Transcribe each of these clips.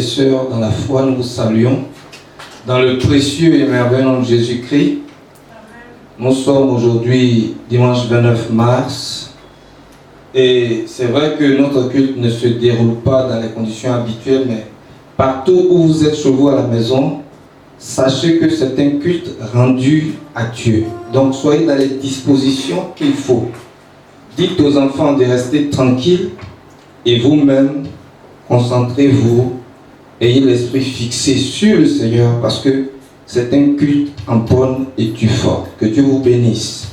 et sœurs dans la foi, nous vous saluons dans le précieux et merveilleux nom de Jésus-Christ. Nous sommes aujourd'hui dimanche 29 mars et c'est vrai que notre culte ne se déroule pas dans les conditions habituelles, mais partout où vous êtes chez vous à la maison, sachez que c'est un culte rendu à Dieu. Donc soyez dans les dispositions qu'il faut. Dites aux enfants de rester tranquilles et vous-même, concentrez-vous, ayez l'esprit fixé sur le Seigneur parce que c'est un culte en bonne et due forme. Que Dieu vous bénisse.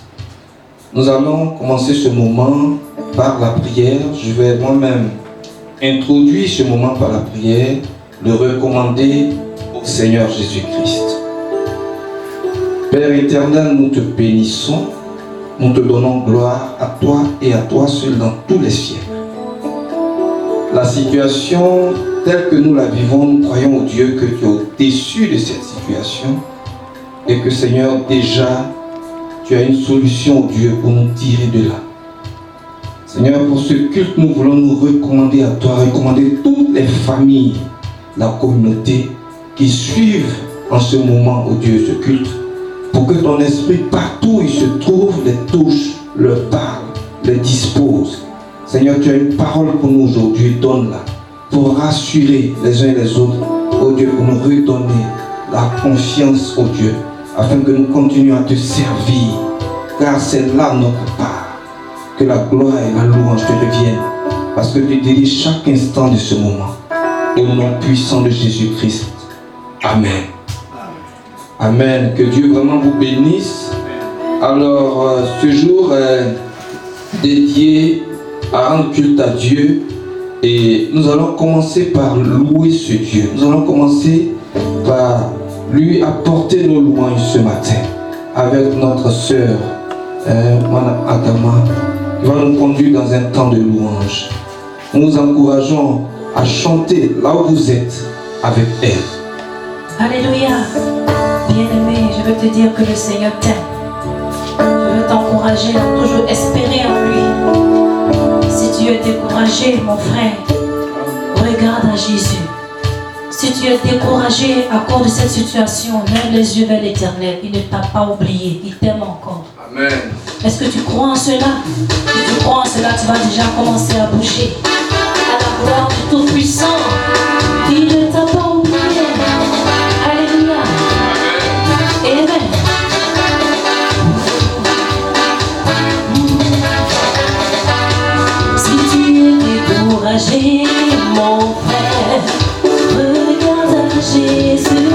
Nous allons commencer ce moment par la prière. Je vais moi-même introduire ce moment par la prière, le recommander au Seigneur Jésus-Christ. Père éternel, nous te bénissons, nous te donnons gloire à toi et à toi seul dans tous les siècles. La situation telle que nous la vivons, nous croyons au Dieu que tu es au-dessus de cette situation et que Seigneur, déjà, tu as une solution, Dieu, pour nous tirer de là. Seigneur, pour ce culte, nous voulons nous recommander à toi, recommander toutes les familles, la communauté qui suivent en ce moment, oh Dieu, ce culte, pour que ton esprit, partout où il se trouve, les touche, leur parle, les dispose. Seigneur, tu as une parole pour nous aujourd'hui, donne-la, pour rassurer les uns et les autres, oh Dieu, pour nous redonner la confiance, oh Dieu, afin que nous continuions à te servir, car c'est là notre part, que la gloire et la louange te reviennent, parce que tu diriges chaque instant de ce moment, au nom puissant de Jésus-Christ. Amen. Amen. Que Dieu vraiment vous bénisse. Alors, ce jour est dédié à rendre culte à Dieu et nous allons commencer par louer ce Dieu. Nous allons commencer par lui apporter nos louanges ce matin avec notre sœur Madame Adama qui va nous conduire dans un temps de louange. Nous vous encourageons à chanter là où vous êtes avec elle. Alléluia. Bien-aimé, je veux te dire que le Seigneur t'aime. Je veux t'encourager à toujours espérer en lui. Si tu es découragé, mon frère, regarde à Jésus. Si tu es découragé à cause de cette situation, lève les yeux vers l'Éternel. Il ne t'a pas oublié, il t'aime encore. Amen. Est-ce que tu crois en cela? Si tu crois en cela, tu vas déjà commencer à bouger. À la gloire du Tout-Puissant, il ne t'a pas oublié. Alléluia. Amen. Si tu es découragé, mon frère, regarde à Jésus.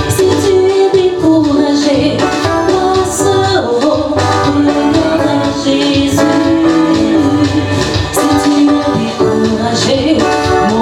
Si tu es découragé, ma soeur, regarde à Jésus. Si tu es découragé, mon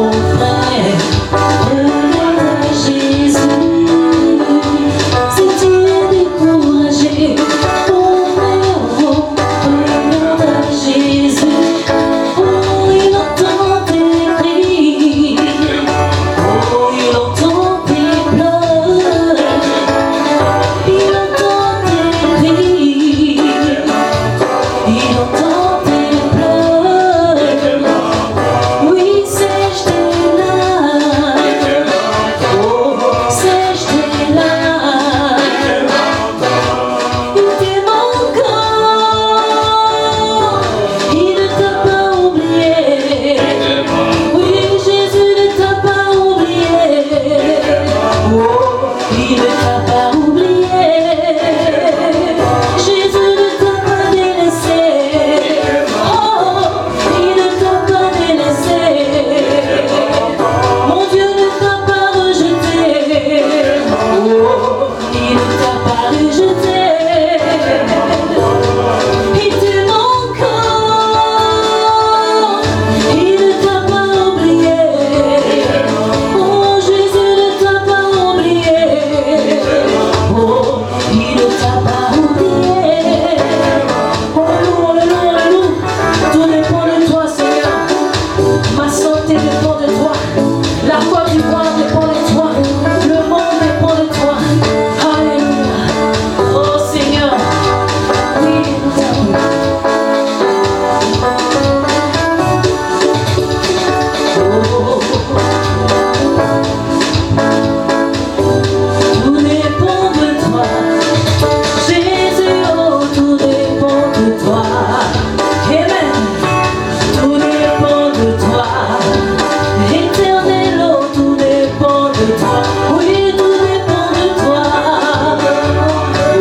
Oui, tout dépend de toi.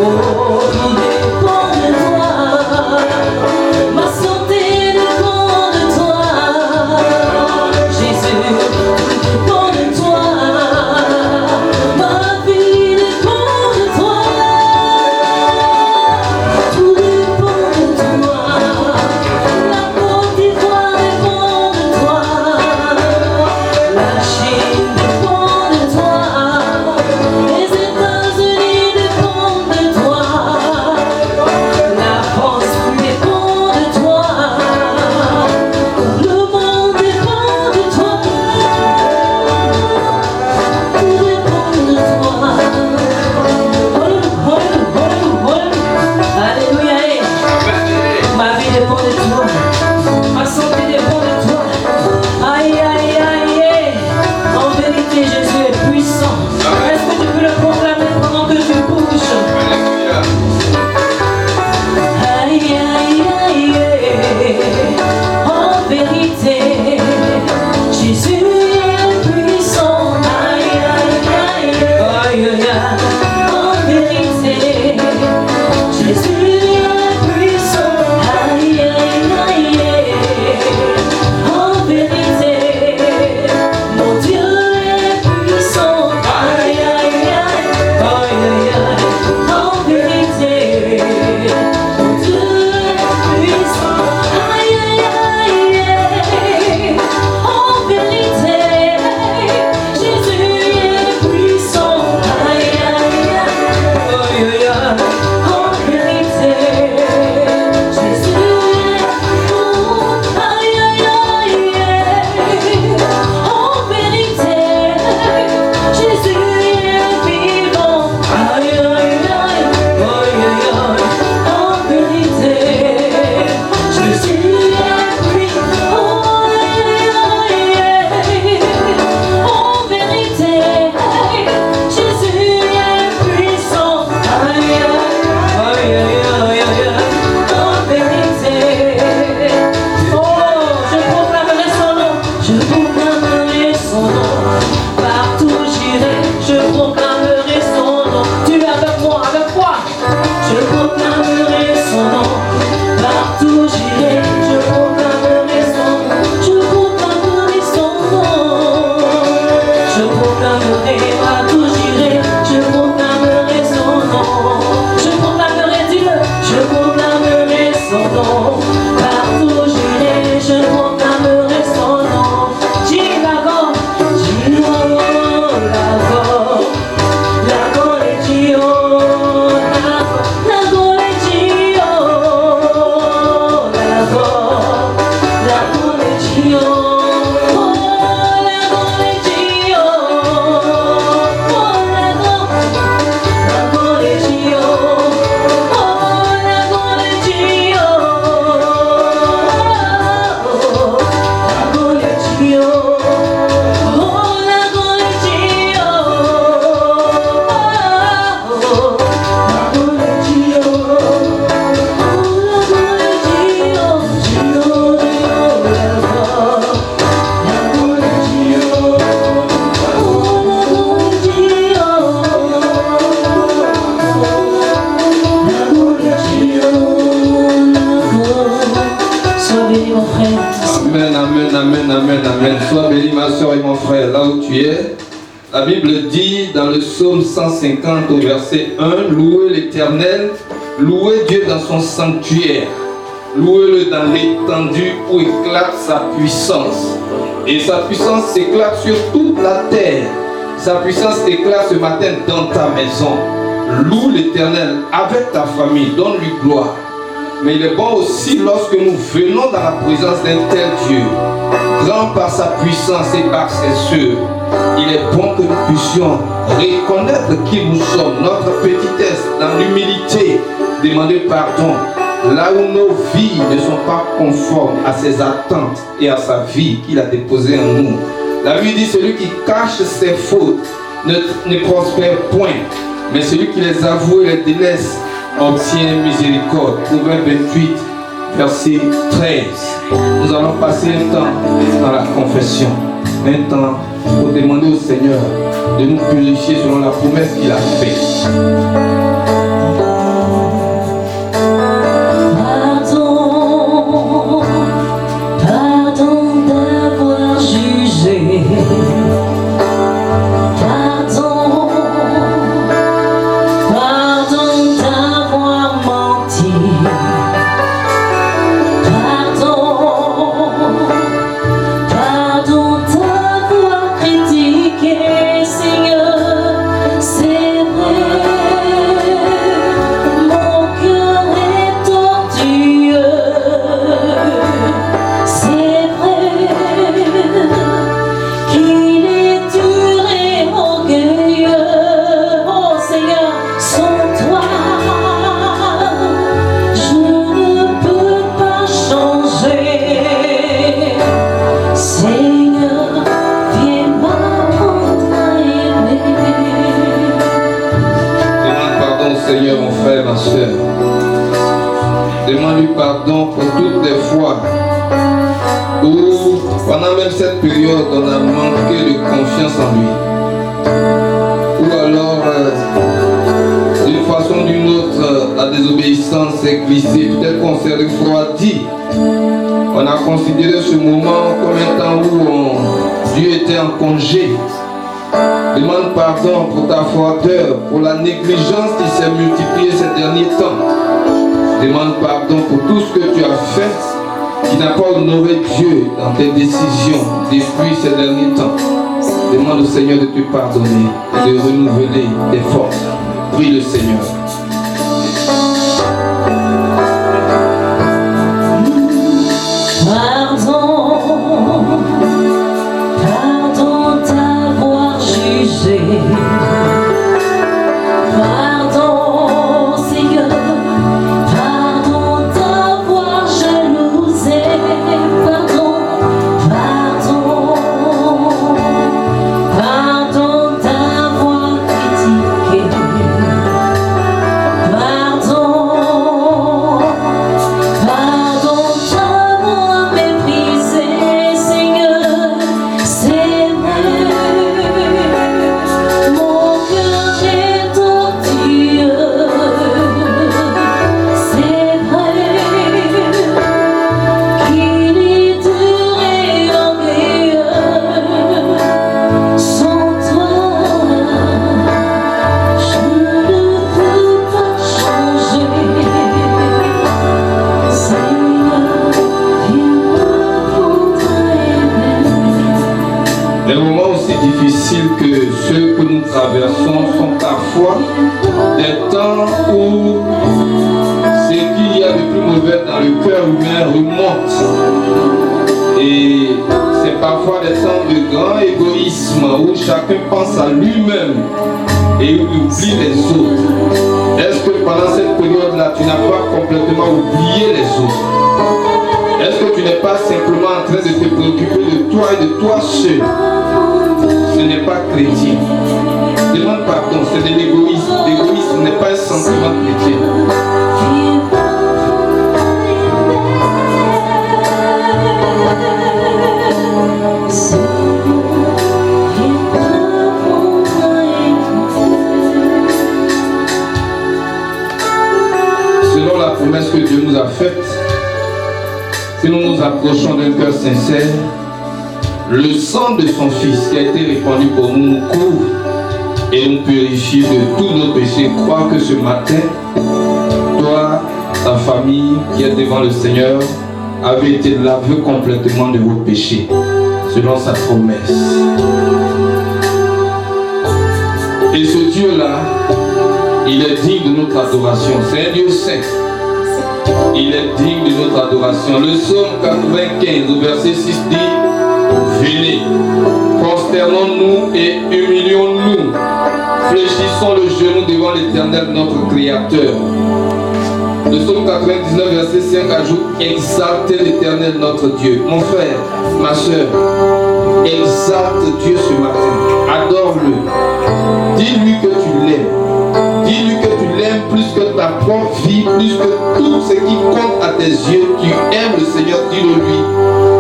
Oh, tout dépend de toi. Ma santé dépend de toi. Jésus, tout dépend de toi. Ma vie dépend de toi. Tout dépend de toi. La Côte d'Ivoire dépend de toi. La Chine dépend de toi. Les États-Unis dépendent de toi. La France dépend de toi. Le monde dépend de toi. Tout dépend de toi. Alléluia. Ma vie dépend de toi. Ma santé dépend de toi. Aïe, aïe, aïe. En vérité, Jésus est puissant. Est-ce que tu peux le proclamer pendant que tu bouges? Aïe, aïe, aïe. En vérité, Jésus est puissant. Aïe, aïe, aïe. Aïe, aïe. En vérité, Jésus est puissant. Aïe, aïe, aïe. En vérité, mon Dieu est puissant. Aïe, aïe, aïe. Aïe, aïe, aïe. En vérité, mon Dieu est puissant. Aïe, aïe, aïe. En vérité, Jésus est puissant. Aïe, aïe, aïe. Aïe, aïe, aïe. En vérité, Jésus est bon. Aïe, aïe, aïe. En vérité, Jésus est vivant. Aïe, aïe, aïe. Aïe, aïe, aïe. En vérité, Jésus est puissant. Aïe, aïe, aïe. En vérité, Jésus est puissant. Aïe, aïe, aïe, aïe. En vérité, oh, je proclamerai son nom. Je proclamerai son nom. Partout j'irai, je proclamerai son nom. Tu es avec moi, avec moi. Je proclamerai son nom. Partout j'irai, je proclamerai son nom. Je proclamerai son nom. Je proclamerai, partout j'irai, je proclamerai son nom. Je proclamerai Dieu, je proclamerai son nom. Partout j'irai, je proclamerai son nom. Chicago, Chicago, Lago, les Gio, Lago, les Gio, Lago, les Gio, oh, Lago, les Gio, oh, Lago, les Gio, oh, Lago, les Gio, Lago, les Gio, oh, Lago, les Gio, Lago, les Gio, Sois béni mon frère. Amen, amen, amen, amen, amen. Sois béni ma soeur et mon frère, là où tu es. La Bible dit dans le psaume 150 au verset 1, louez l'Éternel, louez Dieu dans son sanctuaire, louez-le dans l'étendue où éclate sa puissance. Et sa puissance s'éclate sur toute la terre. Sa puissance éclate ce matin dans ta maison. Loue l'Éternel avec ta famille, donne-lui gloire. Mais il est bon aussi lorsque nous venons dans la présence d'un tel Dieu, grand par sa puissance et par ses œuvres. Il est bon que nous puissions reconnaître qui nous sommes, notre petitesse, dans l'humilité, demander pardon, là où nos vies ne sont pas conformes à ses attentes et à sa vie qu'il a déposée en nous. La Bible dit, celui qui cache ses fautes ne prospère point, mais celui qui les avoue et les délaisse obtient miséricorde. Proverbe 28, verset 13. Nous allons passer un temps dans la confession, un temps pour demander au Seigneur de nous purifier selon la promesse qu'il a faite. Pardon d'avoir jugé. Demande-lui pardon pour toutes les fois où, pendant même cette période, on a manqué de confiance en lui. Ou alors, d'une façon ou d'une autre, la désobéissance s'est glissée. Peut-être qu'on s'est refroidi. On a considéré ce moment comme un temps où Dieu était en congé. Demande pardon pour ta froideur, pour la négligence qui s'est multipliée ces derniers temps. Demande pardon pour tout ce que tu as fait qui n'a pas honoré Dieu dans tes décisions depuis ces derniers temps. Demande au Seigneur de te pardonner et de renouveler tes forces. Prie le Seigneur. Pardon d'avoir jugé. Pardon, Seigneur. Pardon d'avoir jalousé. Pardon, pardon. Pardon d'avoir critiqué. Pardon. Pardon d'avoir méprisé, Seigneur. C'est vrai. Mon cœur est tortueux. C'est vrai qu'il est dur et orgueilleux. Sans toi, je ne peux pas changer. Seigneur, viens m'apprendre à aimer. Les moments aussi difficiles que ceux que nous traversons sont parfois des temps où ce qu'il y a de plus mauvais dans le cœur humain remonte. Et c'est parfois des temps de grand égoïsme où chacun pense à lui-même et il oublie les autres. Est-ce que pendant cette période-là, tu n'as pas complètement oublié les autres? Est-ce que tu n'es pas simplement en train de te préoccuper de toi et de toi seul? Ce n'est pas chrétien. Demande pardon, c'est de l'égoïsme. L'égoïsme n'est pas un sentiment chrétien. Selon la promesse que Dieu nous a faite, si nous nous approchons d'un cœur sincère, le sang de son Fils qui a été répandu pour nous nous couvre et nous purifie de tous nos péchés. Crois que ce matin, toi, ta famille qui est devant le Seigneur, avez été lavé complètement de vos péchés, selon sa promesse. Et ce Dieu-là, il est digne de notre adoration. C'est un Dieu saint. Il est digne de notre adoration. Le psaume 95 au verset 6 dit: venez, prosternons-nous et humilions-nous, fléchissons le genou devant l'Éternel notre Créateur. Le psaume 99 verset 5 ajoute: exaltez l'Éternel notre Dieu. Mon frère, ma soeur, exalte Dieu ce matin, adore-le, dis-lui que tu l'aimes. Dis-lui que tu l'aimes plus que ta propre vie, plus que tout ce qui compte à tes yeux. Tu aimes le Seigneur, dis-le lui.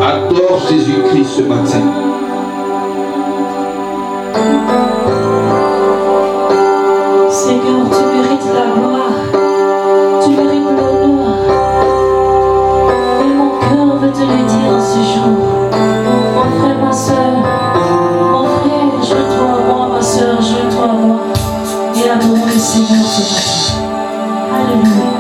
Adore Jésus-Christ ce matin. la gloire, tu mérites l'honneur. Et mon cœur veut te le dire en ce jour. Mon frère, ma soeur, mon frère, joins-toi à moi, ma soeur, joins-toi à moi. Et adorons le Seigneur ce matin. Alléluia.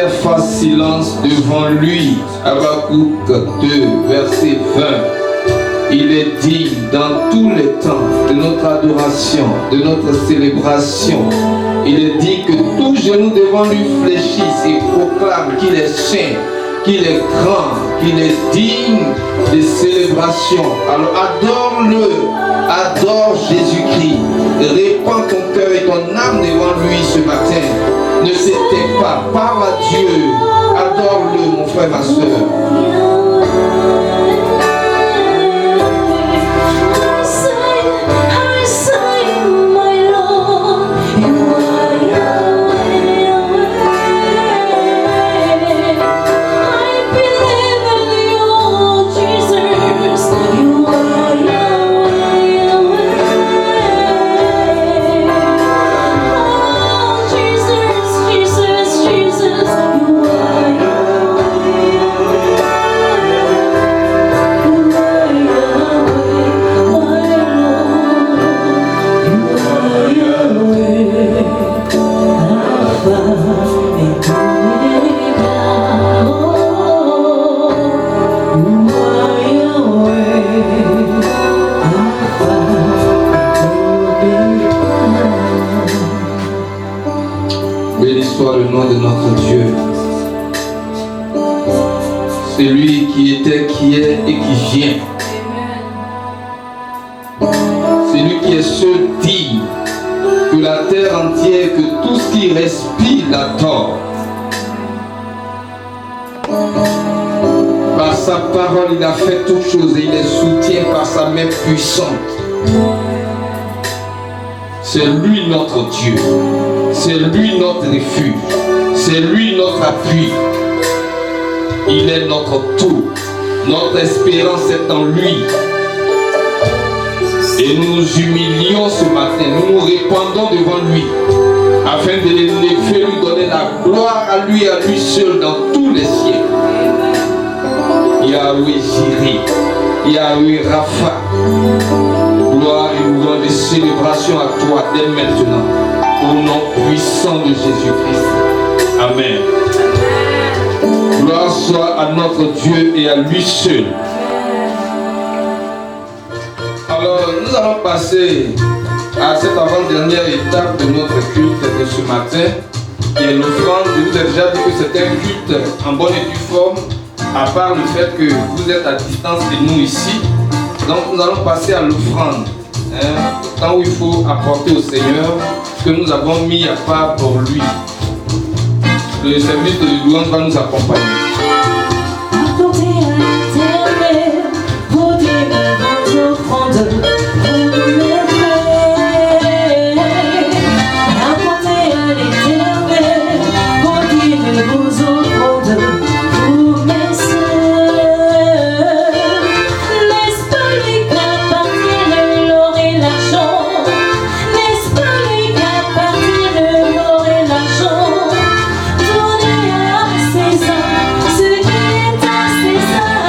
terre fasse silence devant lui. Habakkuk 2, verset 20. Il est digne dans tous les temps de notre adoration, de notre célébration. Il est digne que tout genou devant lui fléchisse et proclame qu'il est saint, qu'il est grand, qu'il est digne de célébration. Alors adore-le, adore Jésus-Christ. Répands ton cœur et ton âme devant lui ce matin. Ne t'étais pas, parle à Dieu. Adore-le, mon frère, ma soeur. Béni soit le nom de notre Dieu. C'est lui qui était, qui est et qui vient. C'est lui qui est seul digne, que la terre entière, que tout ce qui respire l'adore. Par sa parole, il a fait toutes choses et il les soutient par sa main puissante. C'est lui notre Dieu. C'est lui notre refuge. C'est lui notre appui. Il est notre tout. Notre espérance est en lui. Et nous nous humilions ce matin. Nous nous répandons devant lui. Afin de l'élever, lui donner la gloire à lui seul dans tous les siècles. Yahweh Jireh. Yahweh Rapha. Gloire et louange et célébration à toi dès maintenant. Au nom puissant de Jésus-Christ. Amen. Gloire soit à notre Dieu et à lui seul. Alors, nous allons passer à cette avant-dernière étape de notre culte de ce matin, qui est l'offrande. Je vous ai déjà dit que c'est un culte en bonne et due forme, à part le fait que vous êtes à distance de nous ici. Donc, nous allons passer à l'offrande. Le temps où il faut apporter au Seigneur ce que nous avons mis à part pour lui. Le service de louange va nous accompagner. Apportez à l'Éternel vos dîmes, vos offrandes, vos merveilles. Apportez à l'Éternel vos dîmes, vos offrandes, vos messes. N'est-ce pas lui qu'appartiennent l'or et l'argent? N'est-ce pas lui qu'appartiennent l'or et l'argent? Donnez à César ce qui est à César,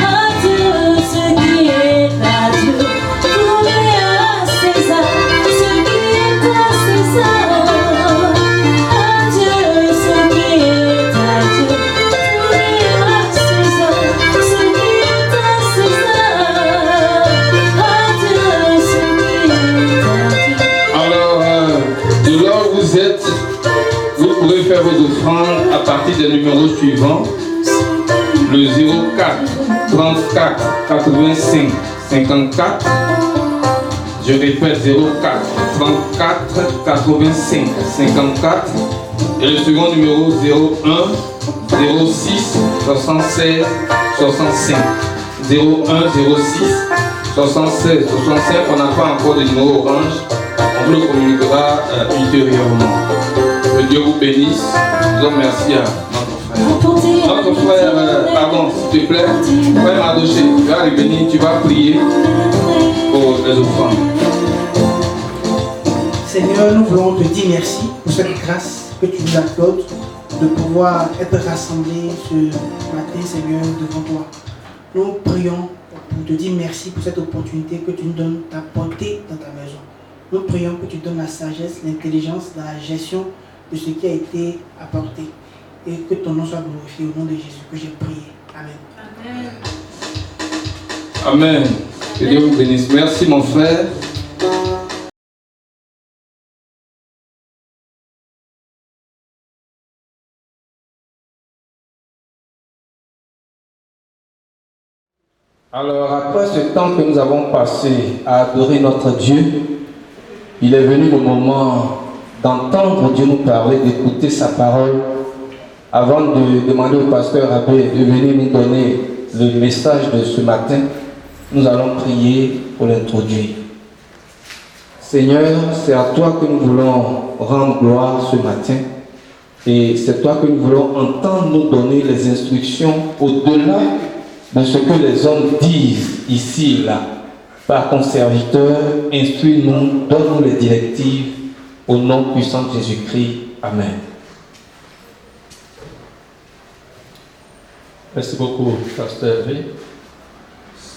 à Dieu ce qui est à Dieu. Donnez à César ce qui est à César, à Dieu ce qui est à Dieu. Donnez à César ce qui est à César, à Dieu ce qui est à Dieu. Alors, de là où vous êtes, vous pourrez faire vos offrandes à partir des numéros suivants. Le 04 34 85 54. Je répète, 04 34 85 54. Et le second numéro 01 06 76 65. 01 06 76 65. On n'a pas encore de numéro orange. On vous le communiquera ultérieurement. Que Dieu vous bénisse. Nous merci à notre frère. Notre frère, pardon, s'il te plaît, frère Madoché, tu vas revenir, tu vas prier pour les offrandes. Seigneur, nous voulons te dire merci pour cette grâce que tu nous accordes de pouvoir être rassemblés ce matin, Seigneur, devant toi. Nous prions pour te dire merci pour cette opportunité que tu nous donnes d'apporter dans ta maison. Nous prions que tu donnes la sagesse, l'intelligence dans la gestion de ce qui a été apporté. Et que ton nom soit glorifié au nom de Jésus que j'ai prié. Amen. Amen. Que Dieu vous bénisse. Merci mon frère. Alors après ce temps que nous avons passé à adorer notre Dieu, il est venu le moment d'entendre Dieu nous parler, d'écouter sa parole. Avant de demander au pasteur Abbé de venir nous donner le message de ce matin, nous allons prier pour l'introduire. Seigneur, c'est à toi que nous voulons rendre gloire ce matin. Et c'est toi que nous voulons entendre nous donner les instructions au-delà de ce que les hommes disent ici et là. Par ton serviteur, instruis-nous, donne-nous les directives au nom puissant de Jésus-Christ. Amen. Merci beaucoup, pasteur V.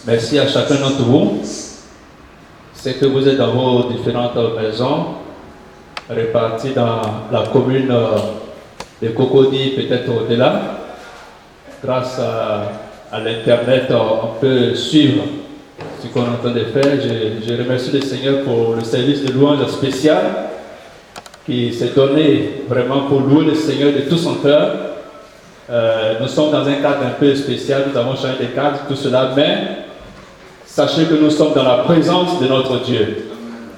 Merci à chacun d'entre vous. C'est que vous êtes dans vos différentes maisons, réparties dans la commune de Cocody, peut-être au-delà. Grâce à l'Internet, on peut suivre ce qu'on est en train de faire. Je remercie le Seigneur pour le service de louange spécial qui s'est donné vraiment pour louer le Seigneur de tout son cœur. Nous sommes dans un cadre un peu spécial, nous avons changé de cadre, tout cela, mais sachez que nous sommes dans la présence de notre Dieu.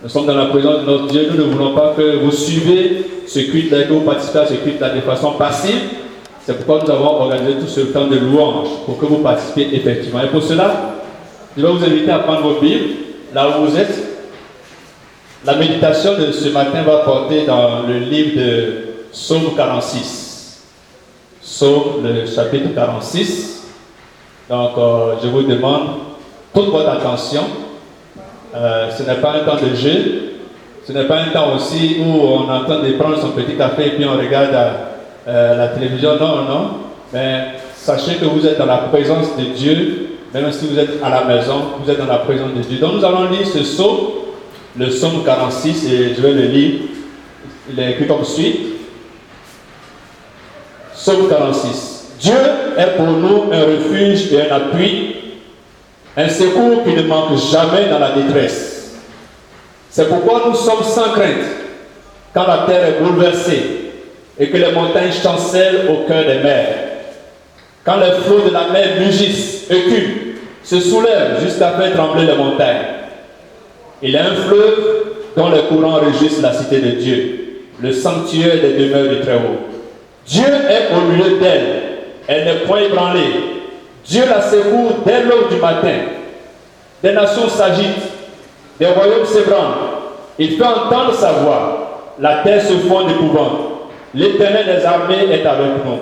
Nous sommes dans la présence de notre Dieu. Nous ne voulons pas que vous suivez ce culte-là, que vous participez à ce culte-là de façon passive. C'est pourquoi nous avons organisé tout ce temps de louange, pour que vous participiez effectivement. Et pour cela, je vais vous inviter à prendre vos Bibles, là où vous êtes. La méditation de ce matin va porter dans le livre de Psaume 46. Psaume, le chapitre 46. Donc, je vous demande toute votre attention. Ce n'est pas un temps de jeu. Ce n'est pas un temps aussi où on est en train de prendre son petit café et puis on regarde la télévision. Non, non. Mais sachez que vous êtes dans la présence de Dieu. Même si vous êtes à la maison, vous êtes dans la présence de Dieu. Donc, nous allons lire ce psaume, le psaume 46, et je vais le lire. Il est écrit comme suit. Psaume 46. Dieu est pour nous un refuge et un appui, un secours qui ne manque jamais dans la détresse. C'est pourquoi nous sommes sans crainte quand la terre est bouleversée et que les montagnes chancellent au cœur des mers. Quand les flots de la mer mugissent, écument, se soulèvent jusqu'à faire trembler les montagnes. Il y a un fleuve dont les courants régissent la cité de Dieu, le sanctuaire des demeures du Très-Haut. Dieu est au milieu d'elle, elle n'est point ébranlée. Dieu la secourt dès l'aube du matin. Des nations s'agitent, des royaumes s'ébranlent. Il fait entendre sa voix, la terre se fond d'épouvante. L'Éternel des armées est avec nous.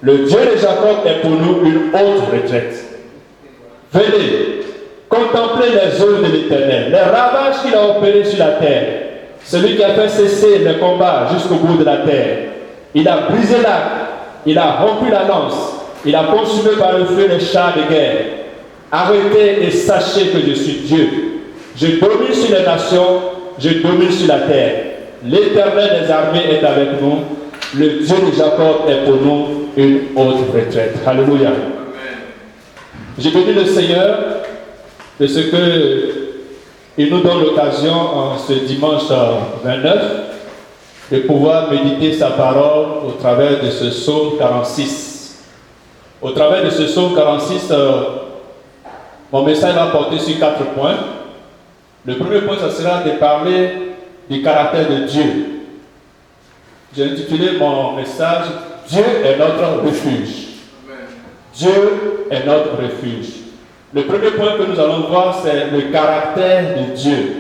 Le Dieu de Jacob est pour nous une haute retraite. Venez, contemplez les œuvres de l'Éternel, les ravages qu'il a opérés sur la terre. Celui qui a fait cesser les combats jusqu'au bout de la terre. Il a brisé l'arc, il a rompu la lance, il a consumé par le feu les chars de guerre. Arrêtez et sachez que je suis Dieu. Je domine sur les nations, je domine sur la terre. L'Éternel des armées est avec nous. Le Dieu de Jacob est pour nous une haute retraite. Alléluia. Je bénis le Seigneur de ce qu'il nous donne l'occasion en ce dimanche 29 de pouvoir méditer sa parole au travers de ce psaume 46. Au travers de ce psaume 46, mon message va porter sur 4 points. Le premier point, ça sera de parler du caractère de Dieu. J'ai intitulé mon message « Dieu est notre refuge ». Dieu est notre refuge. Le premier point que nous allons voir, c'est le caractère de Dieu.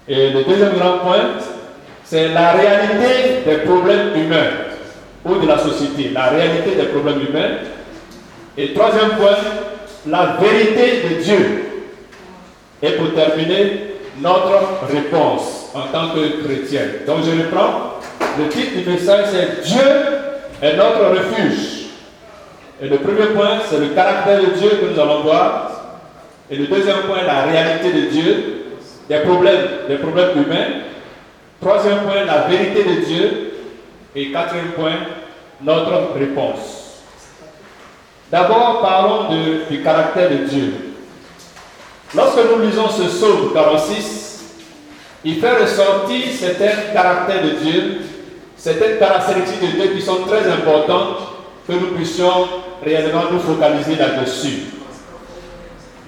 Et le deuxième grand point, c'est la réalité des problèmes humains ou de la société, la réalité des problèmes humains. Et troisième point, la vérité de Dieu. Et pour terminer, notre réponse en tant que chrétien. Donc je reprends, le titre du message c'est « Dieu est notre refuge ». Et le premier point, c'est le caractère de Dieu que nous allons voir. Et le deuxième point, la réalité de Dieu, des problèmes humains. Troisième point, la vérité de Dieu. Et quatrième point, notre réponse. D'abord, parlons du caractère de Dieu. Lorsque nous lisons ce psaume 46, il fait ressortir certains caractères de Dieu, certaines caractéristiques de Dieu qui sont très importantes, que nous puissions réellement nous focaliser là-dessus.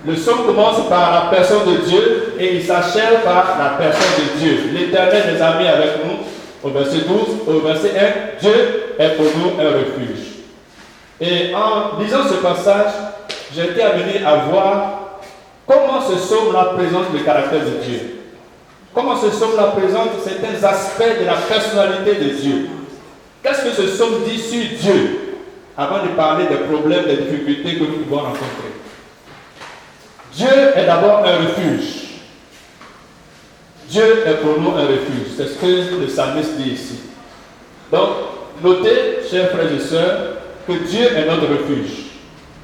Le psaume commence par la personne de Dieu et il s'achève par la personne de Dieu. L'Éternel les a mis avec nous au verset 12, au verset 1, Dieu est pour nous un refuge. Et en lisant ce passage, j'ai été amené à voir comment ce psaume-là présente le caractère de Dieu. Comment ce psaume-là présente certains aspects de la personnalité de Dieu. Qu'est-ce que ce psaume dit sur Dieu avant de parler des problèmes, des difficultés que nous pouvons rencontrer? Dieu est d'abord un refuge. Dieu est pour nous un refuge. C'est ce que le psalmiste dit ici. Donc, notez, chers frères et sœurs, que Dieu est notre refuge.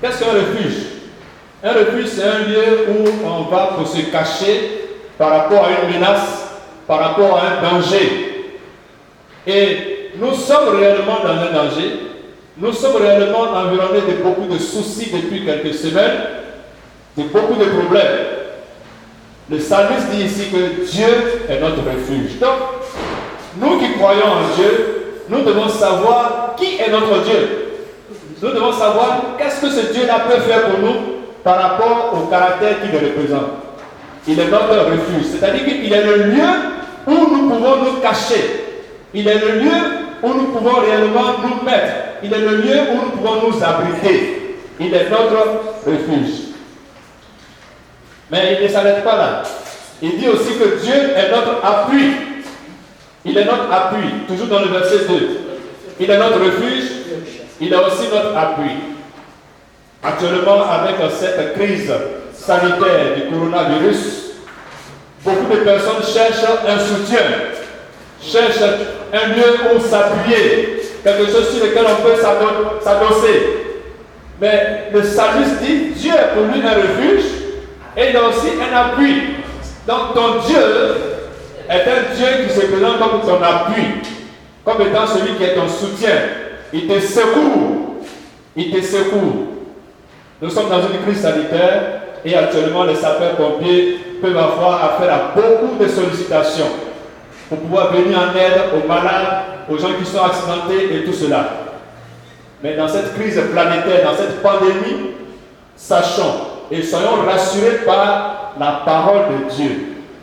Qu'est-ce qu'un refuge? Un refuge, c'est un lieu où on va pour se cacher par rapport à une menace, par rapport à un danger. Et nous sommes réellement dans un danger. Nous sommes réellement environnés de beaucoup de soucis depuis quelques semaines, de beaucoup de problèmes. Le psalmiste dit ici que Dieu est notre refuge. Donc, nous qui croyons en Dieu, nous devons savoir qui est notre Dieu. Nous devons savoir qu'est-ce que ce Dieu-là peut faire pour nous par rapport au caractère qu'il représente. Il est notre refuge, c'est-à-dire qu'il est le lieu où nous pouvons nous cacher. Il est le lieu où nous pouvons réellement nous mettre. Il est le lieu où nous pouvons nous abriter. Il est notre refuge. Mais il ne s'arrête pas là. Il dit aussi que Dieu est notre appui. Il est notre appui, toujours dans le verset 2. Il est notre refuge, il est aussi notre appui. Actuellement, avec cette crise sanitaire du coronavirus, beaucoup de personnes cherchent un soutien, cherchent un lieu où s'appuyer, quelque chose sur lequel on peut s'adosser. Mais le psalmiste dit, Dieu est pour lui un refuge et il a aussi un appui. Donc ton Dieu est un Dieu qui se présente comme ton appui, comme étant celui qui est ton soutien. Il te secourt. Il te secourt. Nous sommes dans une crise sanitaire et actuellement les sapeurs-pompiers peuvent avoir affaire à beaucoup de sollicitations pour pouvoir venir en aide aux malades, aux gens qui sont accidentés et tout cela. Mais dans cette crise planétaire, dans cette pandémie, sachons et soyons rassurés par la parole de Dieu.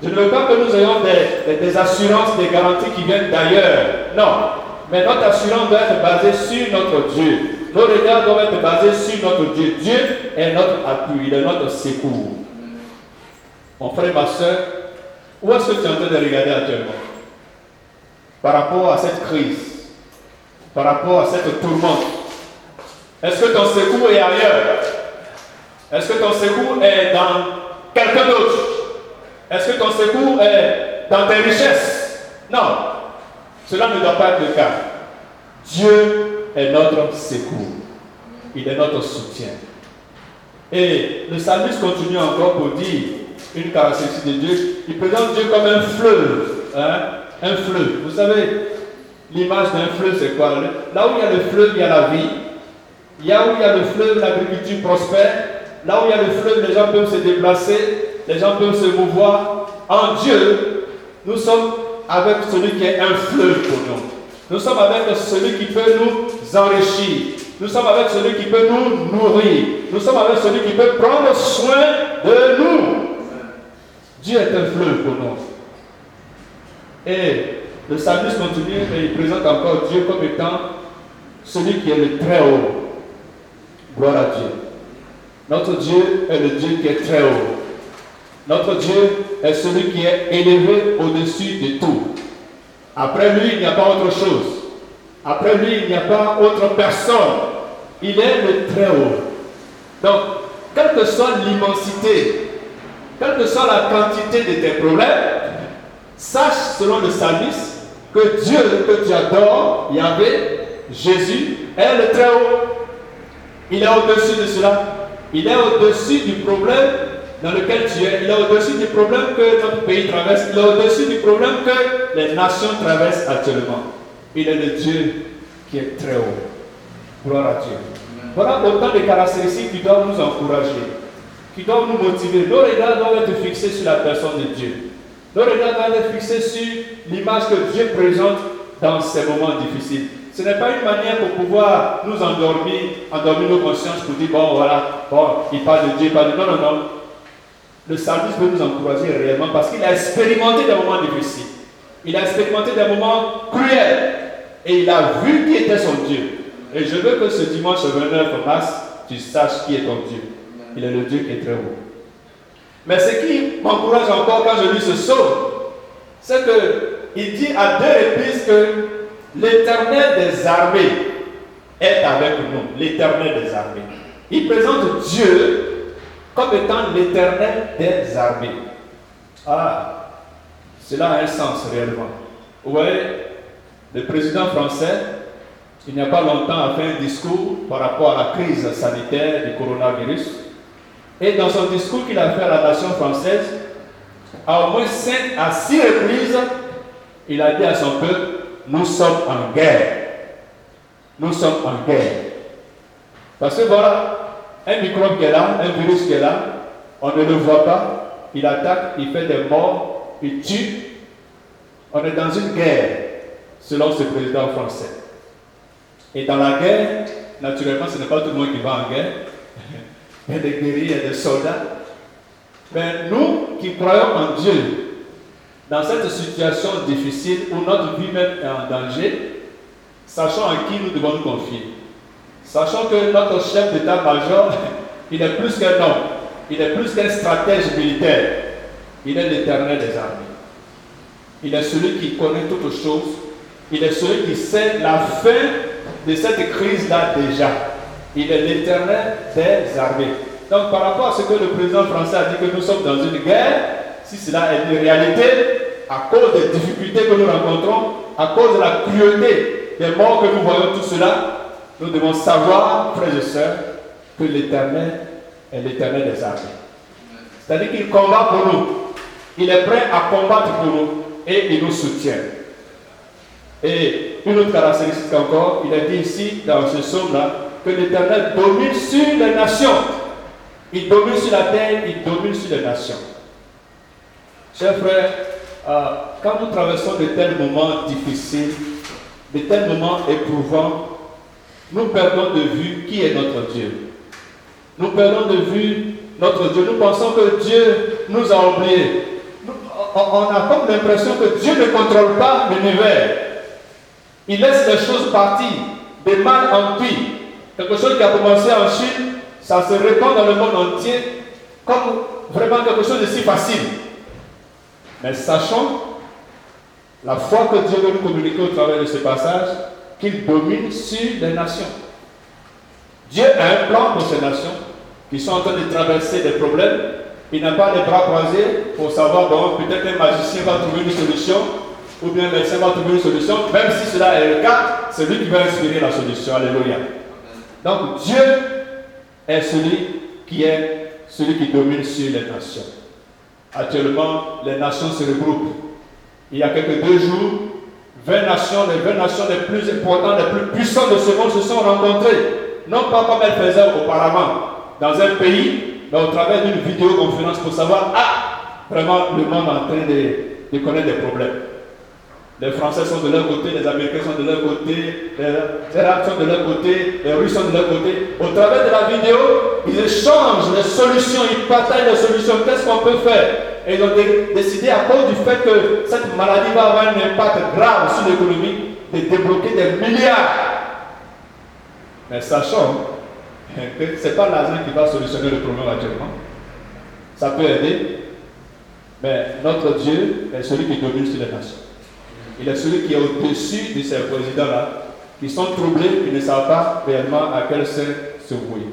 Je ne veux pas que nous ayons des assurances, des garanties qui viennent d'ailleurs. Non. Mais notre assurance doit être basée sur notre Dieu. Nos regards doivent être basés sur notre Dieu. Dieu est notre appui, il est notre secours. Mon frère, ma soeur, où est-ce que tu es en train de regarder actuellement? Par rapport à cette crise, par rapport à cette tourmente, est-ce que ton secours est ailleurs? Est-ce que ton secours est dans quelqu'un d'autre? Est-ce que ton secours est dans tes richesses? Non, cela ne doit pas être le cas. Dieu est notre secours. Il est notre soutien. Et le psalmiste continue encore pour dire une caractéristique de Dieu. Il présente Dieu comme un fleuve. Hein? Un fleuve. Vous savez, l'image d'un fleuve, c'est quoi? Là où il y a le fleuve, il y a la vie. Là où il y a le fleuve, l'agriculture prospère. Là où il y a le fleuve, les gens peuvent se déplacer. Les gens peuvent se mouvoir. En Dieu, nous sommes avec celui qui est un fleuve pour nous. Nous sommes avec celui qui peut nous enrichir. Nous sommes avec celui qui peut nous nourrir. Nous sommes avec celui qui peut prendre soin de nous. Dieu est un fleuve pour nous. Et le psalmiste continue et il présente encore Dieu comme étant celui qui est le très haut. Gloire à Dieu. Notre Dieu est le Dieu qui est très haut. Notre Dieu est celui qui est élevé au-dessus de tout. Après lui, il n'y a pas autre chose. Après lui, il n'y a pas autre personne. Il est le très haut. Donc, quelle que soit l'immensité, quelle que soit la quantité de tes problèmes, sache, selon le psalmiste, que Dieu que tu adores, Yahvé, Jésus, est le très haut. Il est au-dessus de cela. Il est au-dessus du problème dans lequel tu es. Il est au-dessus du problème que notre pays traverse. Il est au-dessus du problème que les nations traversent actuellement. il est le Dieu qui est très haut. Gloire à Dieu. Voilà autant de caractéristiques qui doivent nous encourager, qui doivent nous motiver. Nos regards doivent être fixés sur la personne de Dieu. Nos regards doivent être fixés sur l'image que Dieu présente dans ces moments difficiles. Ce n'est pas une manière pour pouvoir nous endormir nos consciences pour dire, bon voilà, bon, il parle de Dieu, il parle de... Non, non, non. Le psalmiste veut nous encourager réellement parce qu'il a expérimenté des moments difficiles. Il a expérimenté des moments cruels. Et il a vu qui était son Dieu. Et je veux que ce dimanche 29 mars, tu saches qui est ton Dieu. Il est le Dieu qui est très haut. Mais ce qui m'encourage encore quand je lis ce psaume, c'est qu'il dit à 2 reprises que l'Éternel des armées est avec nous. L'Éternel des armées. Il présente Dieu comme étant l'Éternel des armées. Ah, cela a un sens réellement. Vous voyez, le président français, il n'y a pas longtemps, a fait un discours par rapport à la crise sanitaire du coronavirus. Et dans son discours qu'il a fait à la nation française, à au moins 5 à 6 reprises, il a dit à son peuple, nous sommes en guerre. Nous sommes en guerre. Parce que voilà, un microbe qui est là, un virus qui est là, on ne le voit pas, il attaque, il fait des morts, il tue. On est dans une guerre, selon ce président français. Et dans la guerre, naturellement, ce n'est pas tout le monde qui va en guerre. Il y a des guerriers, il y a des soldats. Mais nous qui croyons en Dieu, dans cette situation difficile où notre vie même est en danger, sachons en qui nous devons nous confier. Sachons que notre chef d'état-major, il est plus qu'un homme, il est plus qu'un stratège militaire. Il est l'Éternel des armées. Il est celui qui connaît toutes choses. Il est celui qui sait la fin de cette crise-là déjà. Il est l'Éternel des armées. Donc par rapport à ce que le président français a dit que nous sommes dans une guerre, si cela est une réalité, à cause des difficultés que nous rencontrons, à cause de la cruauté des morts que nous voyons, tout cela, nous devons savoir, frères et sœurs, que l'Éternel est l'Éternel des armées. C'est-à-dire qu'il combat pour nous. Il est prêt à combattre pour nous et il nous soutient. Et une autre caractéristique encore, il a dit ici, dans ce psaume-là, que l'Éternel domine sur les nations. Il domine sur la terre, il domine sur les nations. Chers frères, quand nous traversons de tels moments difficiles, de tels moments éprouvants, nous perdons de vue qui est notre Dieu. Nous perdons de vue notre Dieu. Nous pensons que Dieu nous a oubliés. On a comme l'impression que Dieu ne contrôle pas l'univers. Il laisse les choses partir, de mal en pire. Quelque chose qui a commencé en Chine, ça se répand dans le monde entier comme vraiment quelque chose de si facile. Mais sachons la foi que Dieu veut nous communiquer au travers de ce passage, qu'il domine sur les nations. Dieu a un plan pour ces nations qui sont en train de traverser des problèmes. Il n'a pas les bras croisés pour savoir, bon, peut-être un magicien va trouver une solution, ou bien un médecin va trouver une solution. Même si cela est le cas, c'est lui qui va inspirer la solution. Alléluia. Donc Dieu est celui qui domine sur les nations. Actuellement, les nations se regroupent. Il y a quelques 2 jours, 20 nations, les 20 nations les plus importantes, les plus puissantes de ce monde se sont rencontrées. Non pas comme elles faisaient auparavant, dans un pays, mais au travers d'une vidéoconférence pour savoir, vraiment, le monde est en train de connaître des problèmes. Les Français sont de leur côté, les Américains sont de leur côté, les Arabes sont de leur côté, les Russes sont de leur côté. Au travers de la vidéo, ils échangent les solutions, ils partagent les solutions. Qu'est-ce qu'on peut faire? Et ils ont décidé, à cause du fait que cette maladie va avoir un impact grave sur l'économie, de débloquer des milliards. Mais sachons que ce n'est pas l'argent qui va solutionner le problème actuellement. Ça peut aider, mais notre Dieu est celui qui domine sur les nations. Il est celui qui est au-dessus de ces présidents-là, qui sont troublés, qui ne savent pas réellement à quel sein se vouer.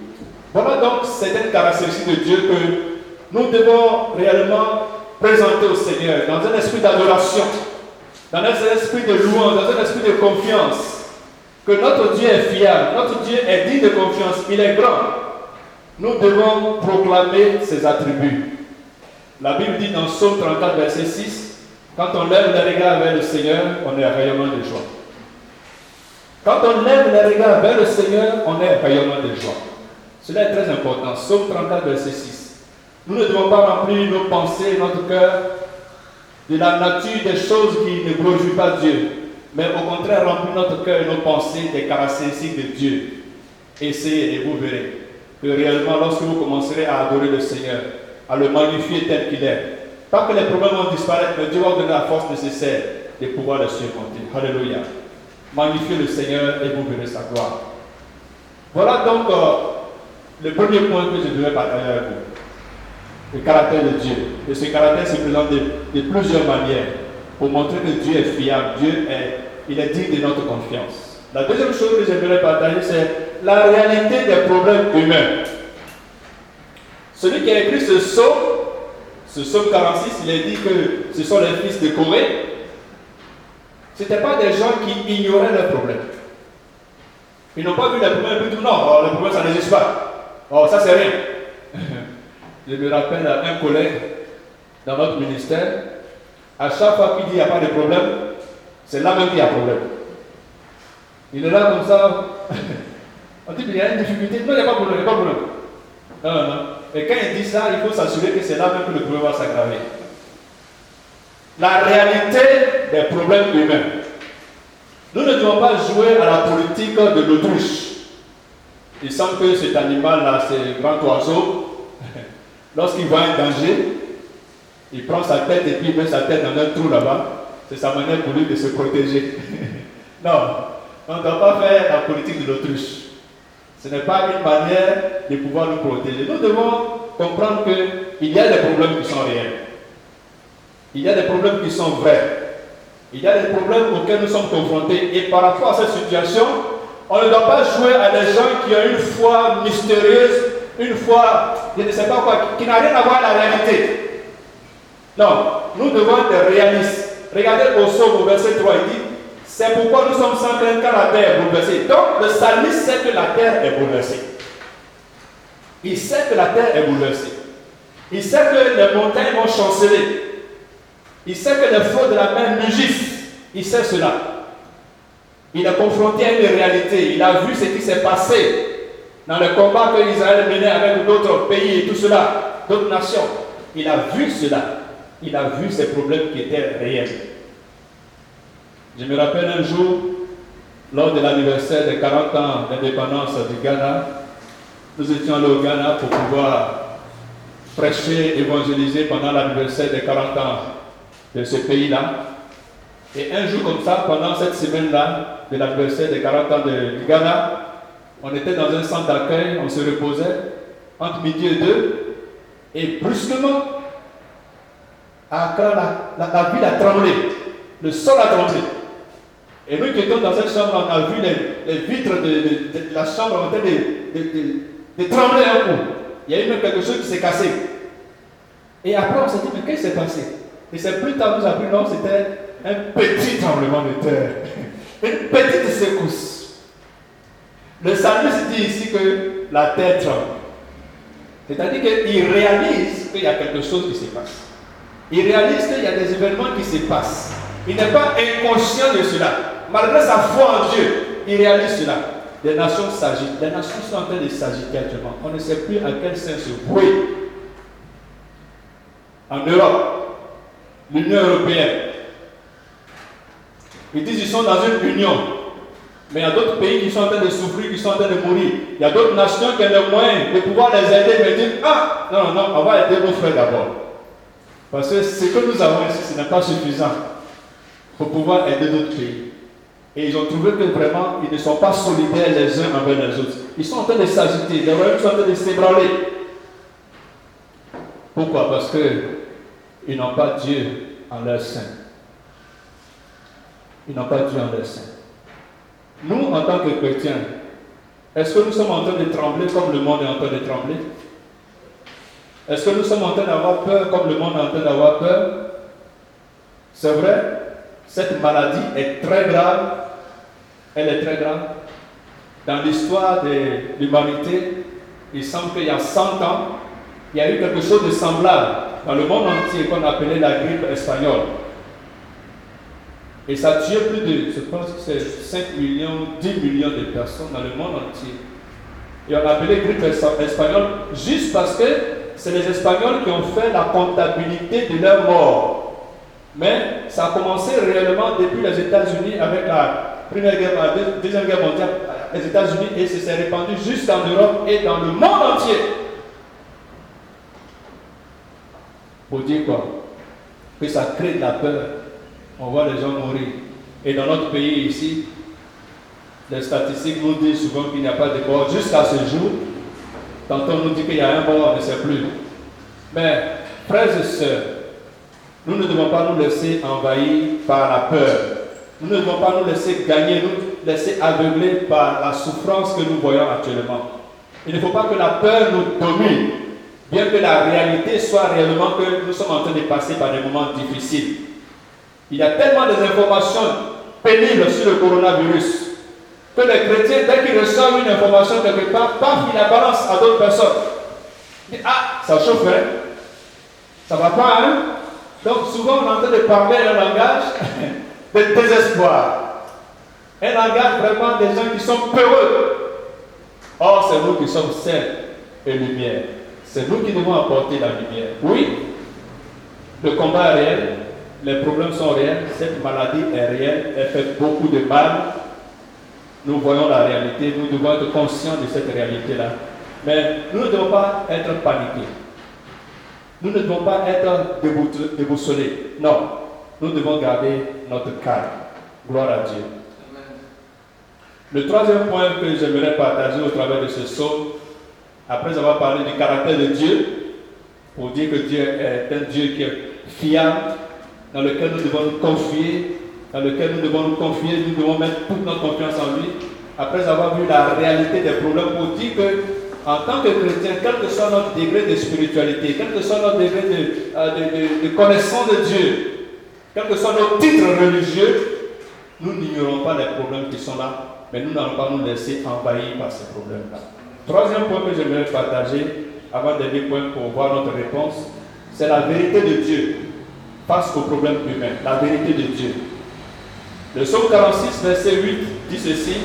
Voilà donc certaines caractéristiques de Dieu que nous devons réellement présenter au Seigneur dans un esprit d'adoration, dans un esprit de louange, dans un esprit de confiance. Que notre Dieu est fiable, notre Dieu est digne de confiance, il est grand. Nous devons proclamer ses attributs. La Bible dit dans Psaume 34, verset 6, quand on lève les regards vers le Seigneur, on est rayonnant de joie. Quand on lève les regards vers le Seigneur, on est rayonnant de joie. Cela est très important. Psaume 34, verset 6. Nous ne devons pas remplir nos pensées, notre cœur, de la nature des choses qui ne glorifient pas Dieu, mais au contraire remplir notre cœur et nos pensées des caractéristiques de Dieu. Essayez et vous verrez que réellement, lorsque vous commencerez à adorer le Seigneur, à le magnifier tel qu'il est, pas que les problèmes vont disparaître, mais Dieu va vous donner la force nécessaire de pouvoir le surmonter. Alléluia. Magnifiez le Seigneur et vous verrez sa gloire. Voilà donc le premier point que je devais partager avec vous. Le caractère de Dieu. Et ce caractère se présente de plusieurs manières pour montrer que Dieu est fiable, il est digne de notre confiance. La deuxième chose que j'aimerais partager, c'est la réalité des problèmes humains. Celui qui a écrit ce psaume 46, il a dit que ce sont les fils de Corée. Ce n'étaient pas des gens qui ignoraient leurs problèmes. Ils n'ont pas vu les problèmes et puis non, les problèmes ça n'existe pas. Oh, ça c'est rien. Je me rappelle à un collègue dans notre ministère, à chaque fois qu'il dit qu'il n'y a pas de problème, c'est là même qu'il y a problème. Il est là comme ça. On dit qu'il y a une difficulté. Non, il n'y a pas de problème, il n'y a pas de problème. Non, non. Et quand il dit ça, il faut s'assurer que c'est là même que le problème va s'aggraver. La réalité des problèmes humains. Nous ne devons pas jouer à la politique de l'autruche. Il semble que cet animal-là, c'est grand oiseau, lorsqu'il voit un danger, il prend sa tête et puis il met sa tête dans un trou là-bas. C'est sa manière pour lui de se protéger. Non, on ne doit pas faire la politique de l'autruche. Ce n'est pas une manière de pouvoir nous protéger. Nous devons comprendre qu'il y a des problèmes qui sont réels. Il y a des problèmes qui sont vrais. Il y a des problèmes auxquels nous sommes confrontés. Et par rapport à cette situation, on ne doit pas jouer à des gens qui ont une foi mystérieuse, une foi, je ne sais pas quoi, qui n'a rien à voir avec la réalité. Non, nous devons être réalistes. Regardez au psaume au verset 3, il dit, c'est pourquoi nous sommes sans crainte car la terre est bouleversée. Donc le psalmiste sait que la terre est bouleversée. Il sait que la terre est bouleversée. Il sait que les montagnes vont chanceler. Il sait que les flots de la mer mugissent. Il sait cela. Il est confronté à une réalité. Il a vu ce qui s'est passé dans le combat que Israël menait avec d'autres pays et tout cela, d'autres nations. Il a vu cela. Il a vu ces problèmes qui étaient réels. Je me rappelle un jour, lors de l'anniversaire des 40 ans d'indépendance du Ghana, nous étions allés au Ghana pour pouvoir prêcher, évangéliser pendant l'anniversaire des 40 ans de ce pays-là. Et un jour comme ça, pendant cette semaine-là, de l'anniversaire des 40 ans du Ghana, on était dans un centre d'accueil, on se reposait entre midi et 2, et brusquement, à Accra, la ville a tremblé, le sol a tremblé. Et nous qui étions dans cette chambre, on a vu les vitres de la chambre en train de trembler un coup. Il y a eu même quelque chose qui s'est cassé. Et après, on s'est dit, mais qu'est-ce qui s'est passé? Et c'est plus tard, nous avons appris, non, c'était un petit tremblement de terre. Une petite secousse. Le psalmiste dit ici que la terre tremble. C'est-à-dire qu'il réalise qu'il y a quelque chose qui se passe. Il réalise qu'il y a des événements qui se passent. Il n'est pas inconscient de cela. Malgré sa foi en Dieu, il réalise cela. Les nations s'agitent. Les nations sont en train de s'agiter actuellement. On ne sait plus à quel sens se vouer. En Europe, l'Union européenne, ils disent qu'ils sont dans une union. Mais il y a d'autres pays qui sont en train de souffrir, qui sont en train de mourir. Il y a d'autres nations qui ont le moyen de pouvoir les aider, mais dire, ah, non, on va aider nos frères d'abord. Parce que ce que nous avons ici, ce n'est pas suffisant pour pouvoir aider d'autres pays. Et ils ont trouvé que vraiment, ils ne sont pas solidaires les uns envers les autres. Ils sont en train de s'agiter, les royaumes sont en train de s'ébranler. Pourquoi? Parce qu'ils n'ont pas Dieu en leur sein. Ils n'ont pas Dieu en leur sein. Nous, en tant que chrétiens, est-ce que nous sommes en train de trembler comme le monde est en train de trembler? Est-ce que nous sommes en train d'avoir peur comme le monde est en train d'avoir peur? C'est vrai, cette maladie est très grave. Elle est très grave. Dans l'histoire de l'humanité, il semble qu'il y a 100 ans, il y a eu quelque chose de semblable dans le monde entier qu'on appelait la grippe espagnole. Et ça a tué plus de, je pense que c'est 5 millions, 10 millions de personnes dans le monde entier. Et on a appelé grippe espagnole juste parce que c'est les Espagnols qui ont fait la comptabilité de leurs morts. Mais ça a commencé réellement depuis les États-Unis avec la Deuxième Guerre mondiale, les États-Unis, et ça s'est répandu jusqu'en Europe et dans le monde entier. Pour dire quoi? Que ça crée de la peur. On voit les gens mourir. Et dans notre pays ici, les statistiques nous disent souvent qu'il n'y a pas de mort jusqu'à ce jour. Tantôt on nous dit qu'il y a un mort, on ne sait plus. Mais, frères et sœurs, nous ne devons pas nous laisser envahir par la peur. Nous ne devons pas nous laisser gagner, nous laisser aveugler par la souffrance que nous voyons actuellement. Il ne faut pas que la peur nous domine, bien que la réalité soit réellement que nous sommes en train de passer par des moments difficiles. Il y a tellement d'informations pénibles sur le coronavirus que les chrétiens, dès qu'ils reçoivent une information quelque part, paf, ils la balancent à d'autres personnes. Ils disent, ah, ça chauffe, hein? Ça va pas, hein? Donc souvent on est en train de parler un langage de désespoir. Un langage vraiment des gens qui sont peureux. Or, c'est nous qui sommes sel et lumière. C'est nous qui devons apporter la lumière. Oui, le combat est réel, les problèmes sont réels, cette maladie est réelle, elle fait beaucoup de mal. Nous voyons la réalité, nous devons être conscients de cette réalité-là. Mais nous ne devons pas être paniqués. Nous ne devons pas être déboussolés. Non, nous devons garder notre calme. Gloire à Dieu. Le troisième point que j'aimerais partager au travers de ce psaume, après avoir parlé du caractère de Dieu, pour dire que Dieu est un Dieu qui est fiable, dans lequel nous devons nous confier, nous devons mettre toute notre confiance en lui. Après avoir vu la réalité des problèmes, pour dire que en tant que chrétien, quel que soit notre degré de spiritualité, quel que soit notre degré de connaissance de Dieu, quels que soient nos titres religieux, nous n'ignorons pas les problèmes qui sont là, mais nous n'allons pas nous laisser envahir par ces problèmes-là. Troisième point que j'aimerais partager, avant dernier point pour voir notre réponse, c'est la vérité de Dieu face aux problèmes humains. La vérité de Dieu. Le psaume 46, verset 8 dit ceci: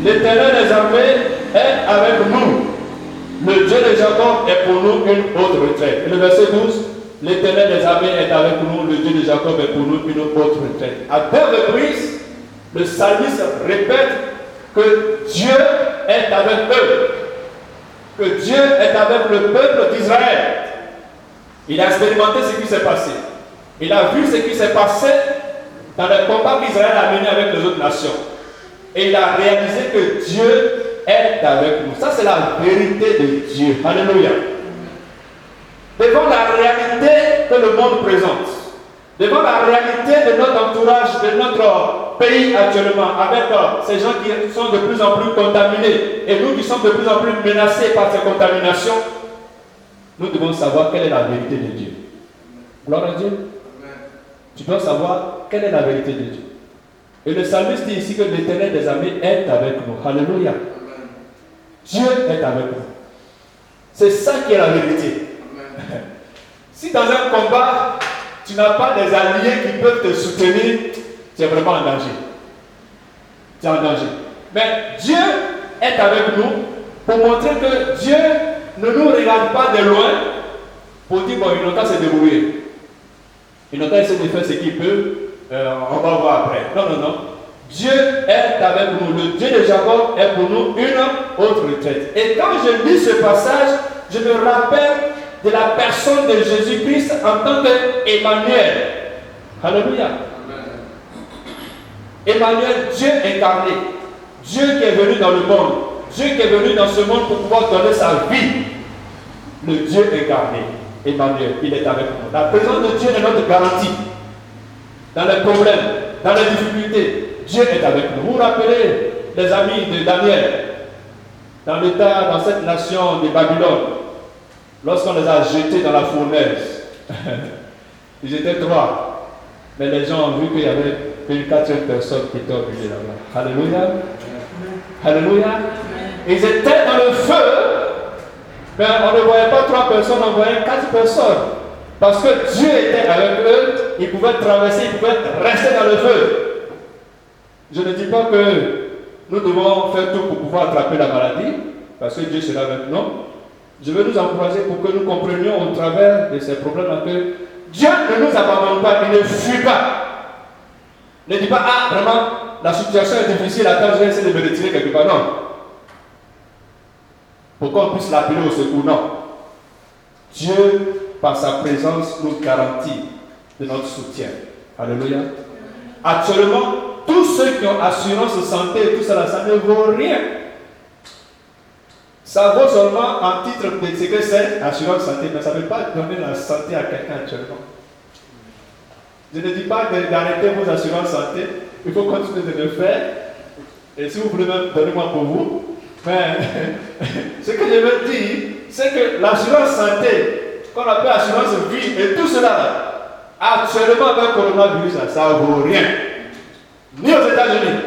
L'Éternel des armées est avec nous. Le Dieu de Jacob est pour nous une autre retraite. Et le verset 12, l'Éternel des armées est avec nous, le Dieu de Jacob est pour nous une autre retraite. À deux reprises, le psalmiste répète que Dieu est avec eux, que Dieu est avec le peuple d'Israël. Il a expérimenté ce qui s'est passé. Il a vu ce qui s'est passé dans le combat qu'Israël a mené avec les autres nations. Et il a réalisé que Dieu est avec nous. Ça, c'est la vérité de Dieu. Alléluia. Devant la réalité que le monde présente, devant la réalité de notre entourage, de notre pays actuellement, avec ces gens qui sont de plus en plus contaminés et nous qui sommes de plus en plus menacés par ces contaminations, nous devons savoir quelle est la vérité de Dieu. Gloire à Dieu. Tu dois savoir quelle est la vérité de Dieu. Et le psalmiste dit ici que l'Éternel des armées est avec nous. Alléluia. Dieu est avec nous. C'est ça qui est la vérité. Si dans un combat, tu n'as pas des alliés qui peuvent te soutenir, tu es vraiment en danger. Tu es en danger. Mais Dieu est avec nous pour montrer que Dieu ne nous regarde pas de loin pour dire, bon, il n'a qu'à se débrouiller. Il n'a qu'à essayer de faire ce qu'il peut. On va voir après. Non, non, non. Dieu est avec nous. Le Dieu de Jacob est pour nous une autre retraite. Et quand je lis ce passage, je me rappelle de la personne de Jésus-Christ en tant qu'Emmanuel. Alléluia. Emmanuel, Dieu incarné. Dieu qui est venu dans le monde. Dieu qui est venu dans ce monde pour pouvoir donner sa vie. Le Dieu incarné. Emmanuel, il est avec nous. La présence de Dieu est notre garantie. Dans les problèmes, dans les difficultés, Dieu est avec nous. Vous vous rappelez les amis de Daniel, dans cette nation de Babylone, lorsqu'on les a jetés dans la fournaise. Ils étaient 3. Mais les gens ont vu qu'il y avait une 4e personne qui était obligée là-bas. Alléluia. Alléluia. Ils étaient dans le feu. Mais on ne voyait pas 3 personnes, on voyait 4 personnes. Parce que Dieu était avec eux, ils pouvaient traverser, ils pouvaient rester dans le feu. Je ne dis pas que nous devons faire tout pour pouvoir attraper la maladie, parce que Dieu sera avec nous. Je veux nous encourager pour que nous comprenions au travers de ces problèmes que Dieu ne nous abandonne pas, il ne fuit pas. Ne dis pas, ah vraiment, la situation est difficile, attends, je vais essayer de me retirer quelque part. Non. Pour qu'on puisse l'appeler au secours, non. Dieu, par sa présence, nous garantit de notre soutien. Alléluia. Actuellement, tous ceux qui ont assurance santé et tout ça, ça ne vaut rien. Ça vaut seulement en titre de ce que c'est assurance santé, mais ça ne veut pas donner la santé à quelqu'un actuellement. Je ne dis pas d'arrêter vos assurances santé, il faut continuer de le faire. Et si vous voulez même, donnez-moi pour vous. Mais ce que je veux dire, c'est que l'assurance santé, qu'on appelle assurance vie, et tout cela, actuellement avec le coronavirus, ça ne vaut rien. Ni aux États-Unis,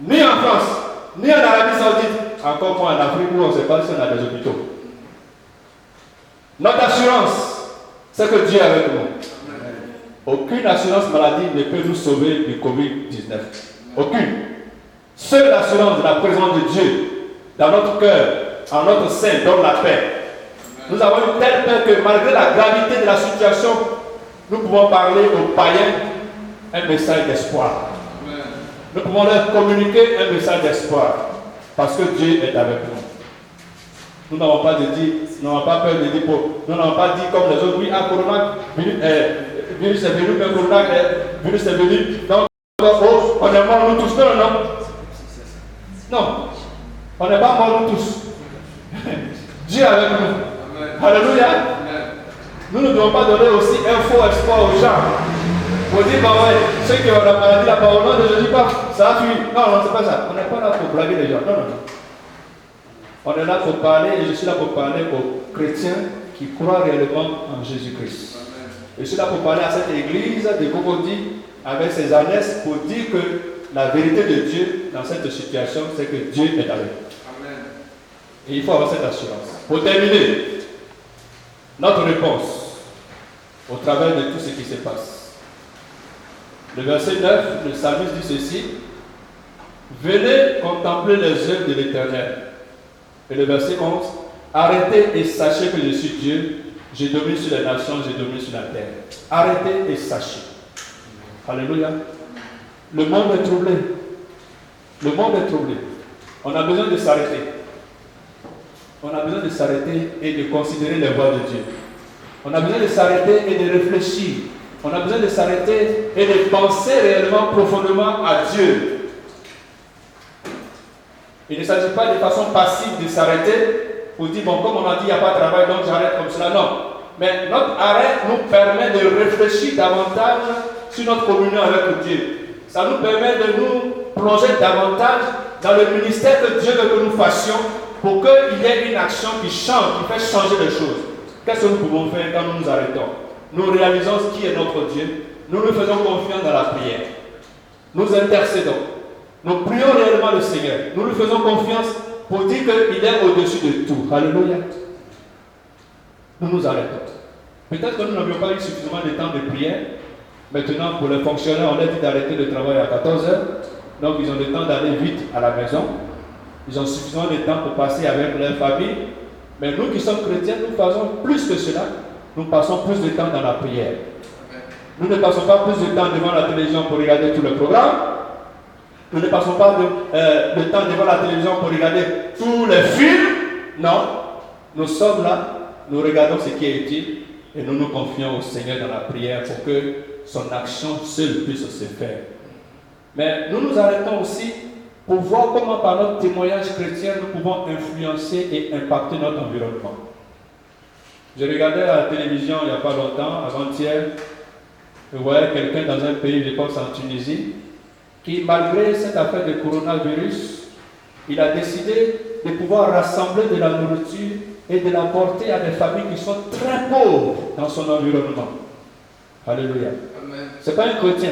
ni en France, ni en Arabie Saoudite, encore moins en Afrique où on ne sait pas si on a des hôpitaux. Notre assurance, c'est que Dieu est avec nous. Aucune assurance maladie ne peut nous sauver du Covid-19. Aucune. Seule l'assurance de la présence de Dieu dans notre cœur, en notre sein, donne la paix. Nous avons une telle paix que malgré la gravité de la situation, nous pouvons parler aux païens un message d'espoir. Nous pouvons leur communiquer un message d'espoir parce que Dieu est avec nous. Nous n'avons pas peur de dire, nous n'avons pas dit comme les autres, oui, ah, corona, virus est venu, mais corona, virus est venu, donc on est morts nous tous. Non, non. Non, on n'est pas morts nous tous. Dieu est avec nous. Alléluia. Nous ne devons pas donner aussi un faux espoir aux gens. Pour dire, bah ouais, ceux qui ont la maladie, la parole, non, ne dis pas, ça a fui. Non, non, c'est pas ça. On n'est pas là pour blaguer les gens. Non, non, non. On est là pour parler, et je suis là pour parler aux chrétiens qui croient réellement en Jésus-Christ. Je suis là pour parler à cette église de Cocody avec ses ânesses pour dire que la vérité de Dieu dans cette situation, c'est que Dieu est avec nous. Et il faut avoir cette assurance. Pour terminer, notre réponse au travers de tout ce qui se passe. Le verset 9, le psalmiste dit ceci: venez contempler les œuvres de l'Éternel. Et le verset 11, arrêtez et sachez que je suis Dieu, j'ai domine sur les nations, j'ai domine sur la terre. Arrêtez et sachez. Alléluia. Le monde est troublé. Le monde est troublé. On a besoin de s'arrêter. On a besoin de s'arrêter et de considérer les voies de Dieu. On a besoin de s'arrêter et de réfléchir. On a besoin de s'arrêter et de penser réellement profondément à Dieu. Il ne s'agit pas de façon passive de s'arrêter pour dire, bon, comme on a dit, il n'y a pas de travail, donc j'arrête comme cela. Non. Mais notre arrêt nous permet de réfléchir davantage sur notre communion avec Dieu. Ça nous permet de nous plonger davantage dans le ministère que Dieu veut que nous fassions pour qu'il y ait une action qui change, qui fait changer les choses. Qu'est-ce que nous pouvons faire quand nous nous arrêtons? Nous réalisons qui est notre Dieu. Nous nous faisons confiance dans la prière. Nous intercédons. Nous prions réellement le Seigneur. Nous lui faisons confiance pour dire qu'il est au-dessus de tout. Alléluia. Nous nous arrêtons. Peut-être que nous n'avions pas eu suffisamment de temps de prière. Maintenant, pour les fonctionnaires, on a dit d'arrêter le travail à 14 heures. Donc, ils ont le temps d'aller vite à la maison. Ils ont suffisamment de temps pour passer avec leur famille. Mais nous qui sommes chrétiens, nous faisons plus que cela. Nous passons plus de temps dans la prière. Nous ne passons pas plus de temps devant la télévision pour regarder tout le programme. Nous ne passons pas le temps devant la télévision pour regarder tous les films. Non. Nous sommes là, nous regardons ce qui est utile et nous nous confions au Seigneur dans la prière pour que son action seule puisse se faire. Mais nous nous arrêtons aussi pour voir comment par notre témoignage chrétien nous pouvons influencer et impacter notre environnement. Je regardais à la télévision il n'y a pas longtemps, avant-hier, je voyais quelqu'un dans un pays, je pense en Tunisie, qui malgré cette affaire de coronavirus, il a décidé de pouvoir rassembler de la nourriture et de la porter à des familles qui sont très pauvres dans son environnement. Alléluia. Ce n'est pas un chrétien.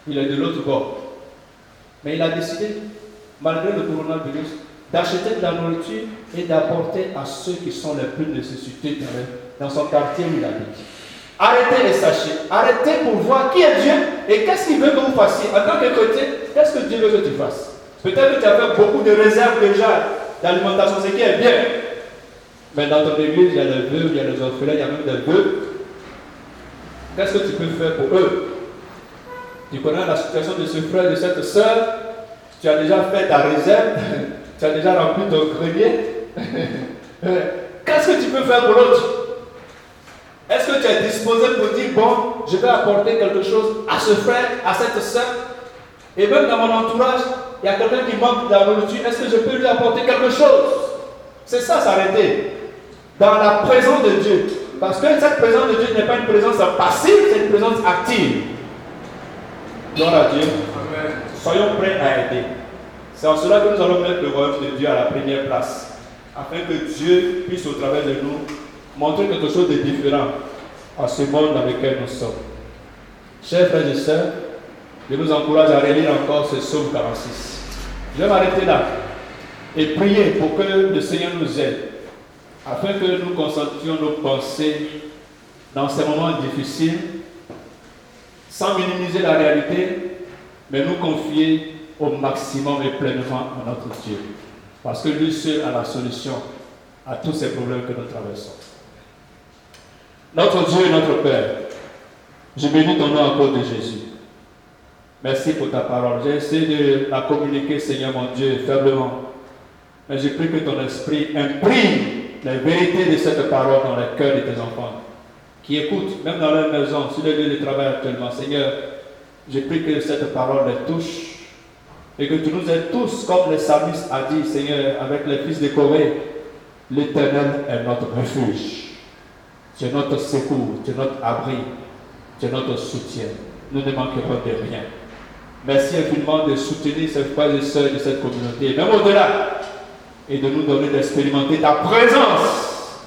Il est de l'autre bord. Mais il a décidé, malgré le coronavirus, d'acheter de la nourriture et d'apporter à ceux qui sont les plus nécessités dans son quartier où il habite. Arrêtez les sachets. Arrêtez pour voir qui est Dieu et qu'est-ce qu'il veut que vous fassiez. En tant que chrétien, qu'est-ce que Dieu veut que tu fasses? Peut-être que tu as fait beaucoup de réserves déjà d'alimentation, ce qui est bien. Mais dans ton église, il y a les veuves, il y a les orphelins, il y a même des veuves. Qu'est-ce que tu peux faire pour eux? Tu connais la situation de ce frère, de cette soeur. Tu as déjà fait ta réserve. Tu as déjà rempli ton grenier. Qu'est-ce que tu peux faire pour l'autre? Est-ce que tu es disposé pour dire, bon, je vais apporter quelque chose à ce frère, à cette soeur? Et même dans mon entourage, il y a quelqu'un qui manque de la nourriture. Est-ce que je peux lui apporter quelque chose? C'est ça, s'arrêter. Dans la présence de Dieu. Parce que cette présence de Dieu n'est pas une présence passive, c'est une présence active. Gloire à Dieu. Amen. Soyons prêts à aider. C'est en cela que nous allons mettre le royaume de Dieu à la première place. Afin que Dieu puisse, au travers de nous, montrer quelque chose de différent à ce monde dans lequel nous sommes. Chers frères et sœurs, je vous encourage à relire encore ce psaume 46. Je vais m'arrêter là et prier pour que le Seigneur nous aide, afin que nous concentrions nos pensées dans ces moments difficiles, sans minimiser la réalité, mais nous confier au maximum et pleinement à notre Dieu. Parce que lui seul a la solution à tous ces problèmes que nous traversons. Notre Dieu et notre Père, je bénis ton nom à cause de Jésus. Merci pour ta parole. J'ai essayé de la communiquer, Seigneur mon Dieu, faiblement. Mais je prie que ton esprit imprime les vérités de cette parole dans les cœurs de tes enfants, qui écoutent, même dans leur maison, sur les lieux de travail actuellement. Seigneur, je prie que cette parole les touche et que tu nous aides tous, comme le psalmiste a dit, Seigneur, avec les fils de Corée, l'Éternel est notre refuge. Tu es notre secours, tu es notre abri, tu es notre soutien. Nous ne manquerons de rien. Merci infiniment de soutenir ces frères et sœurs de cette communauté, même au-delà, et de nous donner d'expérimenter ta présence.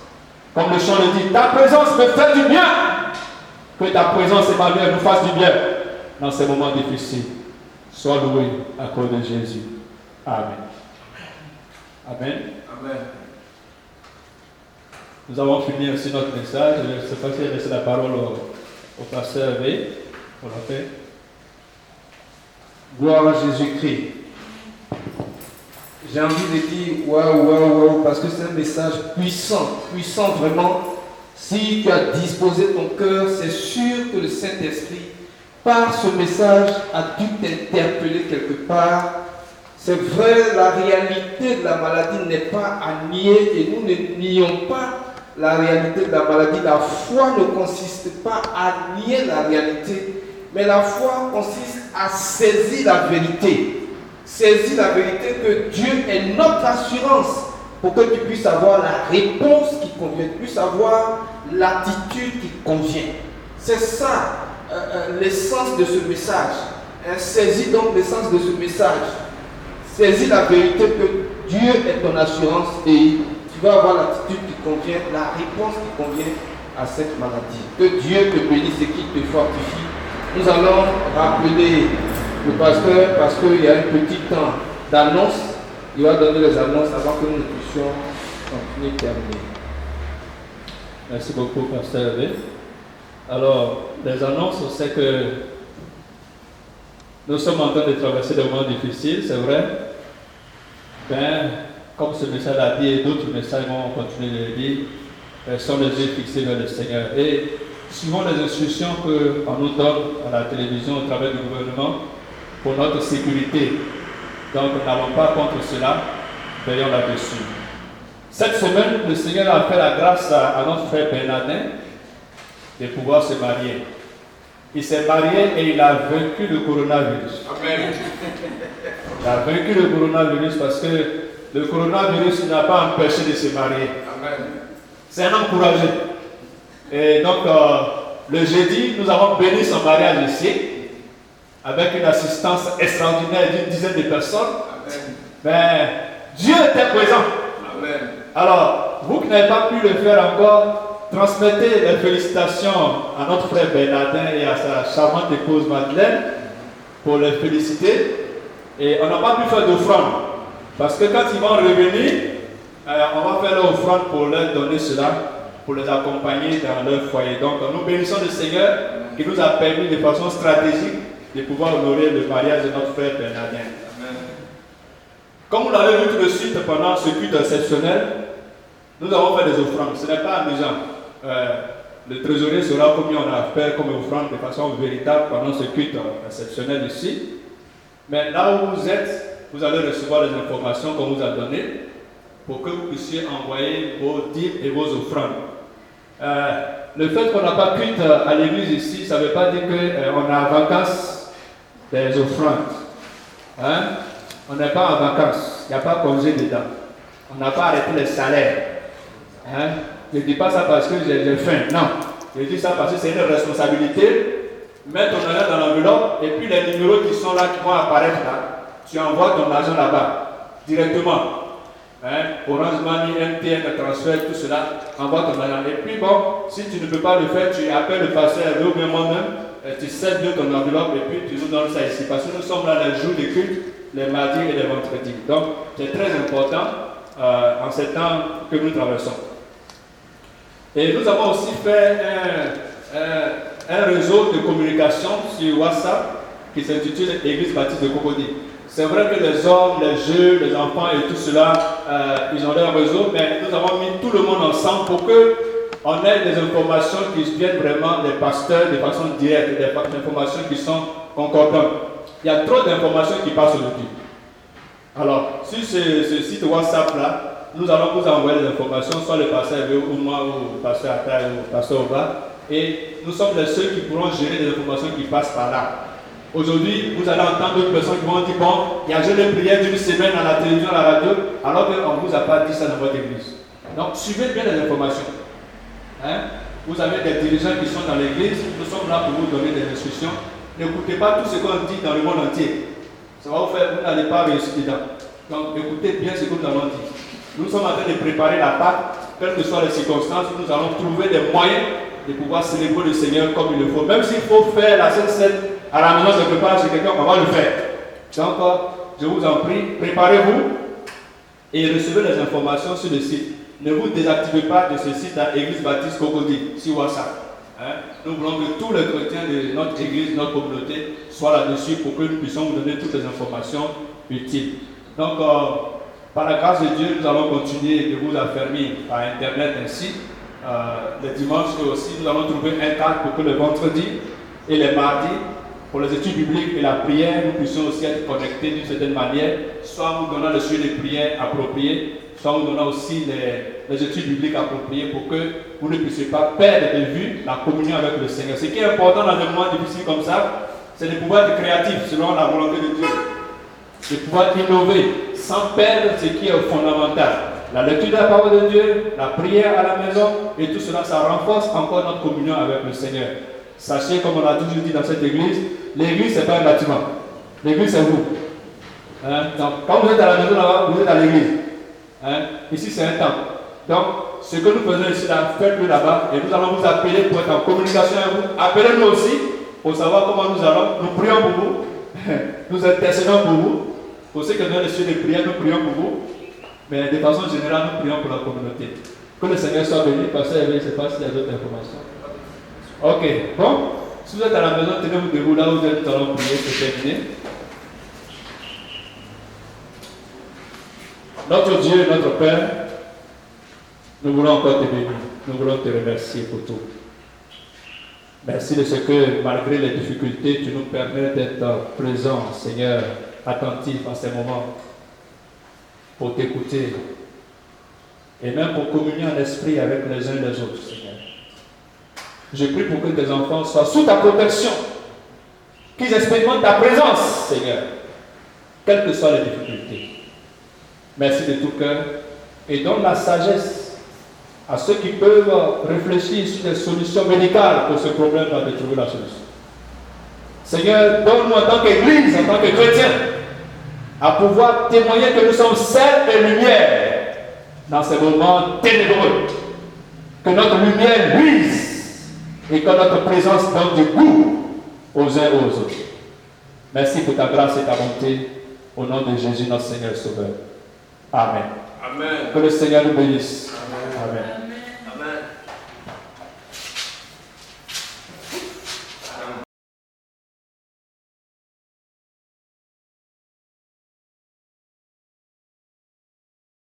Comme le chant le dit, ta présence me fait du bien. Que ta présence, Emmanuel, nous fasse du bien dans ces moments difficiles. Sois loué à cause de Jésus. Amen. Amen. Amen. Nous avons fini aussi notre message. Je ne sais pas si j'ai laissé la parole au pasteur V. On l'a fait. Gloire à Jésus-Christ. J'ai envie de dire waouh, parce que c'est un message puissant vraiment. Si tu as disposé ton cœur, c'est sûr que le Saint-Esprit, par ce message, a dû t'interpeller quelque part. C'est vrai, la réalité de la maladie n'est pas à nier et nous ne nions pas la réalité de la maladie. La foi ne consiste pas à nier la réalité, mais la foi consiste à saisir la vérité. Saisir la vérité que Dieu est notre assurance pour que tu puisses avoir la réponse qui convient, tu puisses avoir l'attitude qui convient. C'est ça l'essence de ce message. Saisis donc l'essence de ce message. Saisis la vérité que Dieu est ton assurance et tu vas avoir l'attitude qui convient, la réponse qui convient à cette maladie. Que Dieu te bénisse et qu'il te fortifie. Nous allons rappeler le pasteur parce qu'il y a un petit temps d'annonce. Il va donner les annonces avant que nous puissions continuer et terminer. Merci beaucoup, pasteur Hervé. Alors, les annonces, c'est que nous sommes en train de traverser des moments difficiles, c'est vrai. Ben, comme ce message l'a dit et d'autres messages vont continuer de le dire, sont les yeux fixés vers le Seigneur. Et suivons les instructions qu'on nous donne à la télévision au travers du gouvernement pour notre sécurité. Donc, nous n'allons pas contre cela, veillons là-dessus. Cette semaine, le Seigneur a fait la grâce à notre frère Bernardin de pouvoir se marier. Il s'est marié et il a vaincu le coronavirus. Amen. Il a vaincu le coronavirus parce que le coronavirus n'a pas empêché de se marier. Amen. C'est un homme courageux. Et donc, le jeudi, nous avons béni son mariage ici, avec une assistance extraordinaire d'une dizaine de personnes. Amen. Mais Dieu était présent. Amen. Alors, vous qui n'avez pas pu le faire encore, transmettez les félicitations à notre frère Bernardin et à sa charmante épouse Madeleine pour les féliciter. Et on n'a pas pu faire d'offrande parce que quand ils vont revenir, on va faire l'offrande pour leur donner cela pour les accompagner dans leur foyer. Donc nous bénissons le Seigneur qui nous a permis de façon stratégique de pouvoir honorer le mariage de notre frère Bernardin. Comme vous l'avez vu tout de suite pendant ce culte exceptionnel, nous avons fait des offrandes. Ce n'est pas amusant. Le trésorier saura combien on a fait comme offrande de façon véritable pendant ce culte exceptionnel ici. Mais là où vous êtes, vous allez recevoir les informations qu'on vous a données pour que vous puissiez envoyer vos dîmes et vos offrandes. Le fait qu'on n'a pas culte à l'église ici, ça ne veut pas dire qu'on a en vacances des offrandes. Hein? On n'est pas en vacances, il n'y a pas congé dedans. On n'a pas arrêté les salaires. Hein? Je ne dis pas ça parce que j'ai faim, non. Je dis ça parce que c'est une responsabilité. Mets ton argent dans l'enveloppe et puis les numéros qui sont là, qui vont apparaître là, tu envoies ton argent là-bas, directement. Hein? Orange Money, MTN, transfert, tout cela, envoie ton argent. Et puis bon, si tu ne peux pas le faire, tu appelles le pasteur ou bien moi-même, tu cèdes de ton enveloppe et puis tu nous donnes ça ici. Parce que nous sommes là les jours de culte, les mardis et les vendredis. Donc c'est très important en ces temps que nous traversons. Et nous avons aussi fait un réseau de communication sur WhatsApp qui s'intitule Église Baptiste de Cocody. C'est vrai que les hommes, les jeunes, les enfants et tout cela, ils ont leur réseau, mais nous avons mis tout le monde ensemble pour qu'on ait des informations qui viennent vraiment des pasteurs de façon directe, des informations qui sont concordantes. Il y a trop d'informations qui passent aujourd'hui. Alors, sur ce site WhatsApp-là, nous allons vous envoyer les informations, soit le pasteur ou moi, ou le pasteur Atta, ou le pasteur Oba, et nous sommes les seuls qui pourront gérer les informations qui passent par là. Aujourd'hui, vous allez entendre d'autres personnes qui vont dire, bon, il y a juste les prières d'une semaine à la télévision, à la radio, alors qu'on ne vous a pas dit ça dans votre église. Donc, suivez bien les informations. Hein? Vous avez des dirigeants qui sont dans l'église, nous sommes là pour vous donner des instructions. N'écoutez pas tout ce qu'on dit dans le monde entier. Ça va vous faire, vous n'allez pas réussir dedans. Donc, écoutez bien ce que nous allons dire. Nous sommes en train de préparer la Pâque, quelles que soient les circonstances, nous allons trouver des moyens de pouvoir célébrer le Seigneur comme il le faut. Même s'il faut faire la Sainte Seine à la maison quelque part chez quelqu'un, on va le faire. Donc, je vous en prie, préparez-vous et recevez les informations sur le site. Ne vous désactivez pas de ce site à Église Baptiste Cocody sur WhatsApp. Hein? Nous voulons que tous les chrétiens de notre église, notre communauté soient là-dessus pour que nous puissions vous donner toutes les informations utiles. Donc, par la grâce de Dieu, nous allons continuer de vous affermir par Internet ainsi. Les dimanches aussi, nous allons trouver un cadre pour que le vendredi et les mardis, pour les études bibliques et la prière, nous puissions aussi être connectés d'une certaine manière, soit nous donnant le sujet des prières appropriées, soit nous donnant aussi les études bibliques appropriées pour que vous ne puissiez pas perdre de vue la communion avec le Seigneur. Ce qui est important dans des moments difficiles comme ça, c'est de pouvoir être créatif selon la volonté de Dieu, de pouvoir innover sans perdre ce qui est fondamental. La lecture de la parole de Dieu, la prière à la maison, et tout cela, ça renforce encore notre communion avec le Seigneur. Sachez, comme on l'a toujours dit dans cette église, l'église, ce n'est pas un bâtiment. L'église, c'est vous. Hein? Donc, quand vous êtes à la maison là-bas, vous êtes à l'église. Hein? Ici, c'est un temple. Donc, ce que nous faisons ici, là, faites-le là-bas, et nous allons vous appeler pour être en communication avec vous. Appelez-nous aussi pour savoir comment nous allons. Nous prions pour vous. Nous intercédons pour vous. Pour ceux qui ont reçu des prières, nous prions pour vous. Mais de façon générale, nous prions pour la communauté. Que le Seigneur soit béni, parce que je ne sais pas s'il y a d'autres informations. Ok, bon. Si vous êtes à la maison, tenez-vous debout là où vous êtes, nous allons prier, c'est terminé. Notre Dieu, notre Père, nous voulons encore te bénir. Nous voulons te remercier pour tout. Merci de ce que, malgré les difficultés, tu nous permets d'être présents, Seigneur, attentifs à ces moments, pour t'écouter, et même pour communier en esprit avec les uns et les autres, Seigneur. Je prie pour que tes enfants soient sous ta protection, qu'ils expérimentent ta présence, Seigneur, quelles que soient les difficultés. Merci de tout cœur, et donne la sagesse à ceux qui peuvent réfléchir sur des solutions médicales pour ce problème-là, de trouver la solution. Seigneur, donne-nous en tant qu'Église, en tant que chrétiens, à pouvoir témoigner que nous sommes sel et lumière dans ces moments ténébreux. Que notre lumière luise et que notre présence donne du goût aux uns et aux autres. Merci pour ta grâce et ta bonté. Au nom de Jésus, notre Seigneur Sauveur. Amen. Amen. Que le Seigneur nous bénisse. Amen. Amen.